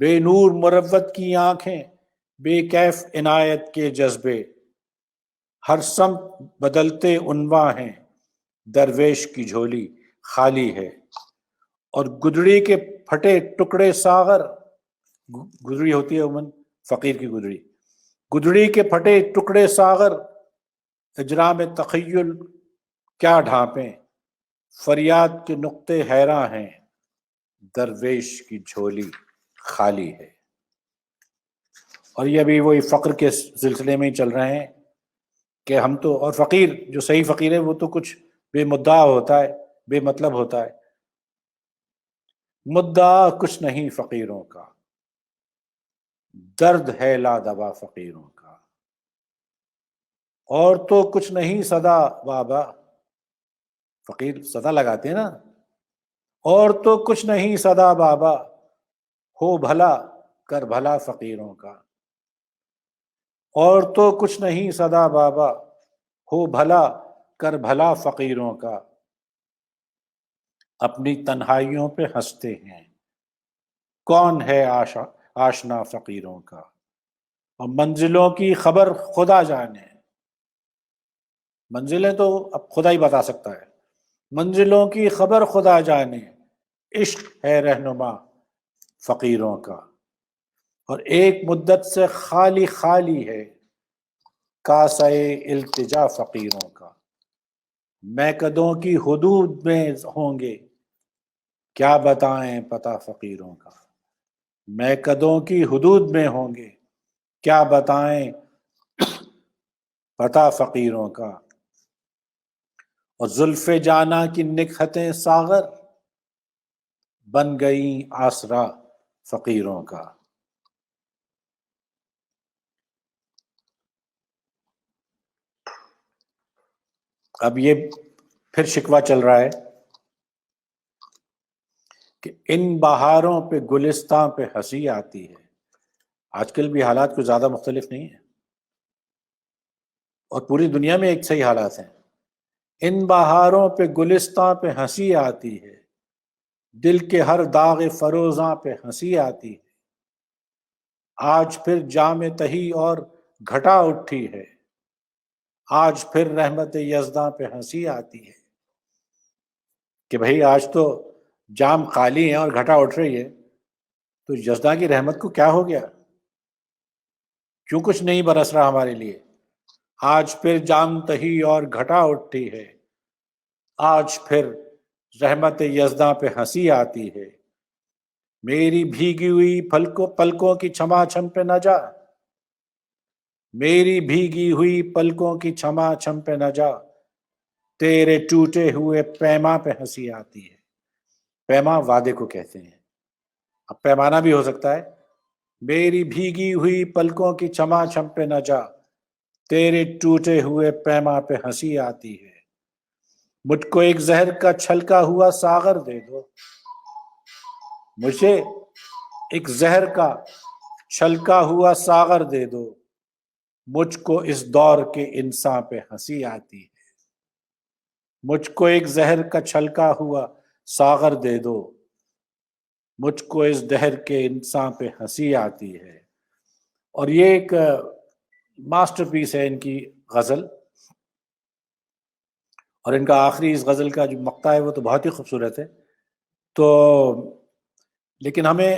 بے نور مروت کی آنکھیں، بے کیف عنایت کے جذبے، ہر سمت بدلتے عنواں ہیں، درویش کی جھولی خالی ہے۔ اور گدڑی کے پھٹے ٹکڑے ساغر، گدڑی ہوتی ہے عموماً فقیر کی گدڑی، گدڑی کے پھٹے ٹکڑے ساغر، اجرام تخیل کیا ڈھانپیں، فریاد کے نقطے حیراں ہیں، درویش کی جھولی خالی ہے۔ اور یہ ابھی وہی فقر کے سلسلے میں ہی چل رہے ہیں کہ ہم تو، اور فقیر جو صحیح فقیر ہے وہ تو کچھ بے مدعا ہوتا ہے، بے مطلب ہوتا ہے۔ مدعا کچھ نہیں فقیروں کا، درد ہے لا دوا فقیروں کا، اور تو کچھ نہیں صدا بابا، فقیر صدا لگاتے ہیں نا، اور تو کچھ نہیں صدا بابا، ہو بھلا کر بھلا فقیروں کا، اور تو کچھ نہیں صدا بابا، ہو بھلا کر بھلا فقیروں کا، اپنی تنہائیوں پہ ہنستے ہیں، کون ہے آشنا فقیروں کا، اور منزلوں کی خبر خدا جانے، منزلیں تو اب خدا ہی بتا سکتا ہے، منزلوں کی خبر خدا جانے، عشق ہے رہنما فقیروں کا، اور ایک مدت سے خالی خالی ہے کاسہ التجا فقیروں کا، میکدوں کی حدود میں ہوں گے کیا بتائیں پتہ فقیروں کا، میکدوں کی حدود میں ہوں گے کیا بتائیں پتہ فقیروں کا، اور زلف جانا کی نکہتیں ساغر بن گئیں آسرا فقیروں کا۔ اب یہ پھر شکوہ چل رہا ہے کہ ان بہاروں پہ گلستاں پہ ہنسی آتی ہے۔ آج کل بھی حالات کچھ زیادہ مختلف نہیں ہیں، اور پوری دنیا میں ایک صحیح حالات ہیں۔ ان بہاروں پہ گلستاں پہ ہنسی آتی ہے، دل کے ہر داغ فروزاں پہ ہنسی آتی ہے، آج پھر جام تہی اور گھٹا اٹھی ہے، آج پھر رحمت یزداں پہ ہنسی آتی ہے۔ کہ بھئی آج تو جام خالی ہے اور گھٹا اٹھ رہی ہے، تو یزداں کی رحمت کو کیا ہو گیا؟ کیوں کچھ نہیں برس رہا ہمارے لیے؟ آج پھر جام تہی اور گھٹا اٹھی ہے، آج پھر رحمت یزداں پہ ہنسی آتی ہے، میری بھیگی ہوئی پلکوں کی چھما چھم پہ نہ جا، میری بھیگی ہوئی پلکوں کی چھما چھم پہ نہ جا، تیرے ٹوٹے ہوئے پیما پہ ہنسی آتی ہے۔ پیما وعدے کو کہتے ہیں، اب پیمانہ بھی ہو سکتا ہے۔ میری بھیگی ہوئی پلکوں کی چھما چھم پہ نہ جا، تیرے ٹوٹے ہوئے پیما پہ ہنسی آتی ہے، مجھ کو ایک زہر کا چھلکا ہوا ساغر دے دو، مجھے ایک زہر کا چھلکا ہوا ساغر دے دو، مجھ کو اس دور کے انسان پہ ہنسی آتی ہے، مجھ کو ایک زہر کا چھلکا ہوا ساغر دے دو، مجھ کو اس دہر کے انسان پہ ہنسی آتی ہے۔ اور یہ ایک ماسٹر پیس ہے ان کی غزل، اور ان کا آخری اس غزل کا جو مقطع ہے وہ تو بہت ہی خوبصورت ہے۔ تو لیکن ہمیں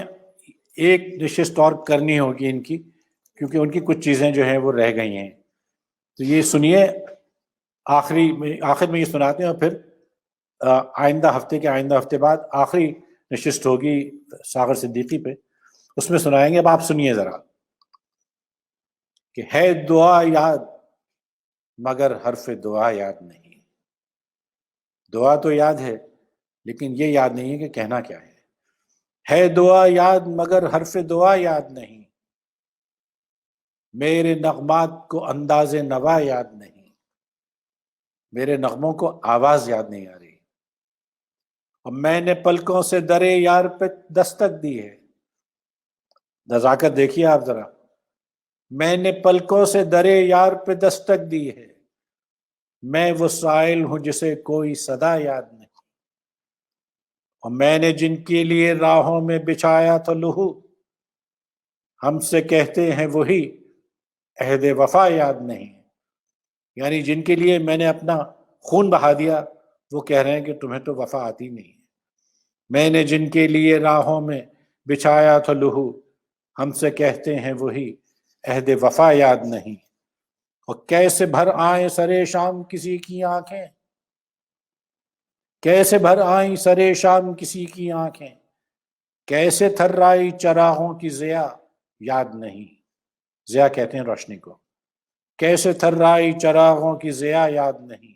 ایک نشست اور کرنی ہوگی ان کی، کیونکہ ان کی کچھ چیزیں جو ہیں وہ رہ گئی ہیں۔ تو یہ سنیے، آخر میں یہ سناتے ہیں، اور پھر آئندہ ہفتے بعد آخری نشست ہوگی ساغر صدیقی پہ، اس میں سنائیں گے۔ اب آپ سنیے ذرا کہ ہے دعا یاد مگر حرف دعا یاد نہیں۔ دعا تو یاد ہے لیکن یہ یاد نہیں ہے کہ کہنا کیا ہے دعا یاد مگر حرف دعا یاد نہیں، میرے نغمات کو انداز نوا یاد نہیں، میرے نغموں کو آواز یاد نہیں آ رہی، اور میں نے پلکوں سے درے یار پہ دستک دی ہے۔ نزاکت دیکھیے آپ ذرا، میں نے پلکوں سے درے یار پہ دستک دی ہے، میں وہ سائل ہوں جسے کوئی صدا یاد نہیں، اور میں نے جن کے لیے راہوں میں بچھایا تھا لہو، ہم سے کہتے ہیں وہی عہد وفا یاد نہیں. یعنی جن کے لیے میں نے اپنا خون بہا دیا وہ کہہ رہے ہیں کہ تمہیں تو وفا آتی نہیں. میں نے جن کے لیے راہوں میں بچھایا تھا لہو ہم سے کہتے ہیں وہی عہد وفا یاد نہیں. اور کیسے بھر آئیں سرے شام کسی کی آنکھیں، کیسے بھر آئیں سرے شام کسی کی آنکھیں، کیسے تھرائی چراغوں کی ضیا یاد نہیں. ضیا کہتے ہیں روشنی کو. کیسے تھرائی چراغوں کی ضیا یاد نہیں،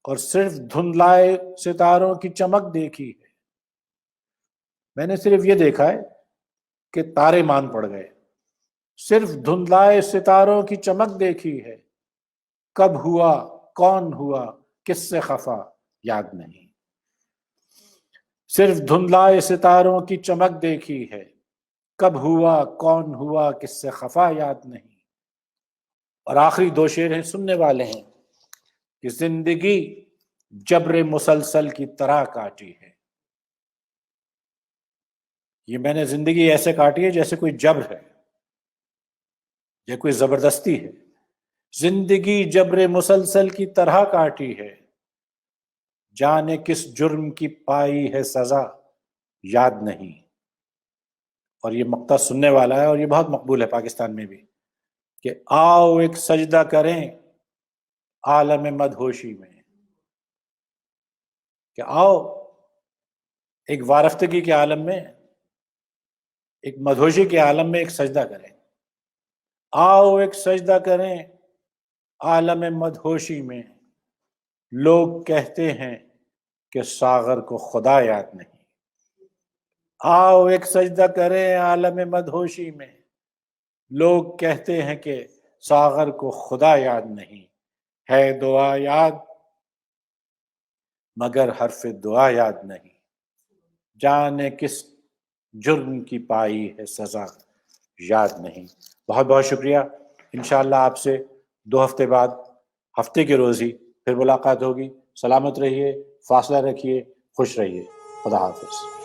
اور صرف دھندلائے ستاروں کی چمک دیکھی ہے. میں نے صرف یہ دیکھا ہے کہ تارے مان پڑ گئے. صرف دھندلائے ستاروں کی چمک دیکھی ہے، کب ہوا کون ہوا کس سے خفا یاد نہیں. صرف دھندلائے ستاروں کی چمک دیکھی ہے، کب ہوا کون ہوا کس سے خفا یاد نہیں. اور آخری دو شعر ہیں سننے والے ہیں کہ زندگی جبر مسلسل کی طرح کاٹی ہے. یہ میں نے زندگی ایسے کاٹی ہے جیسے کوئی جبر ہے یا کوئی زبردستی ہے. زندگی جبر مسلسل کی طرح کاٹی ہے، جانے کس جرم کی پائی ہے سزا یاد نہیں. اور یہ مقطع سننے والا ہے اور یہ بہت مقبول ہے پاکستان میں بھی کہ آؤ ایک سجدہ کریں عالم مدہوشی میں. کہ آؤ ایک وارفتگی کے عالم میں، ایک مدہوشی کے عالم میں ایک سجدہ کریں. آؤ ایک سجدہ کریں عالم مدہوشی میں، لوگ کہتے ہیں کہ ساغر کو خدا یاد نہیں. آؤ ایک سجدہ کریں عالم مدہوشی میں، لوگ کہتے ہیں کہ ساغر کو خدا یاد نہیں. ہے دعا یاد مگر حرف دعا یاد نہیں، جانے کس جرم کی پائی ہے سزا یاد نہیں. بہت بہت شکریہ. انشاءاللہ آپ سے 2 ہفتے بعد ہفتے کے روز ہی پھر ملاقات ہوگی. سلامت رہیے، فاصلہ رکھیے، خوش رہیے. خدا حافظ.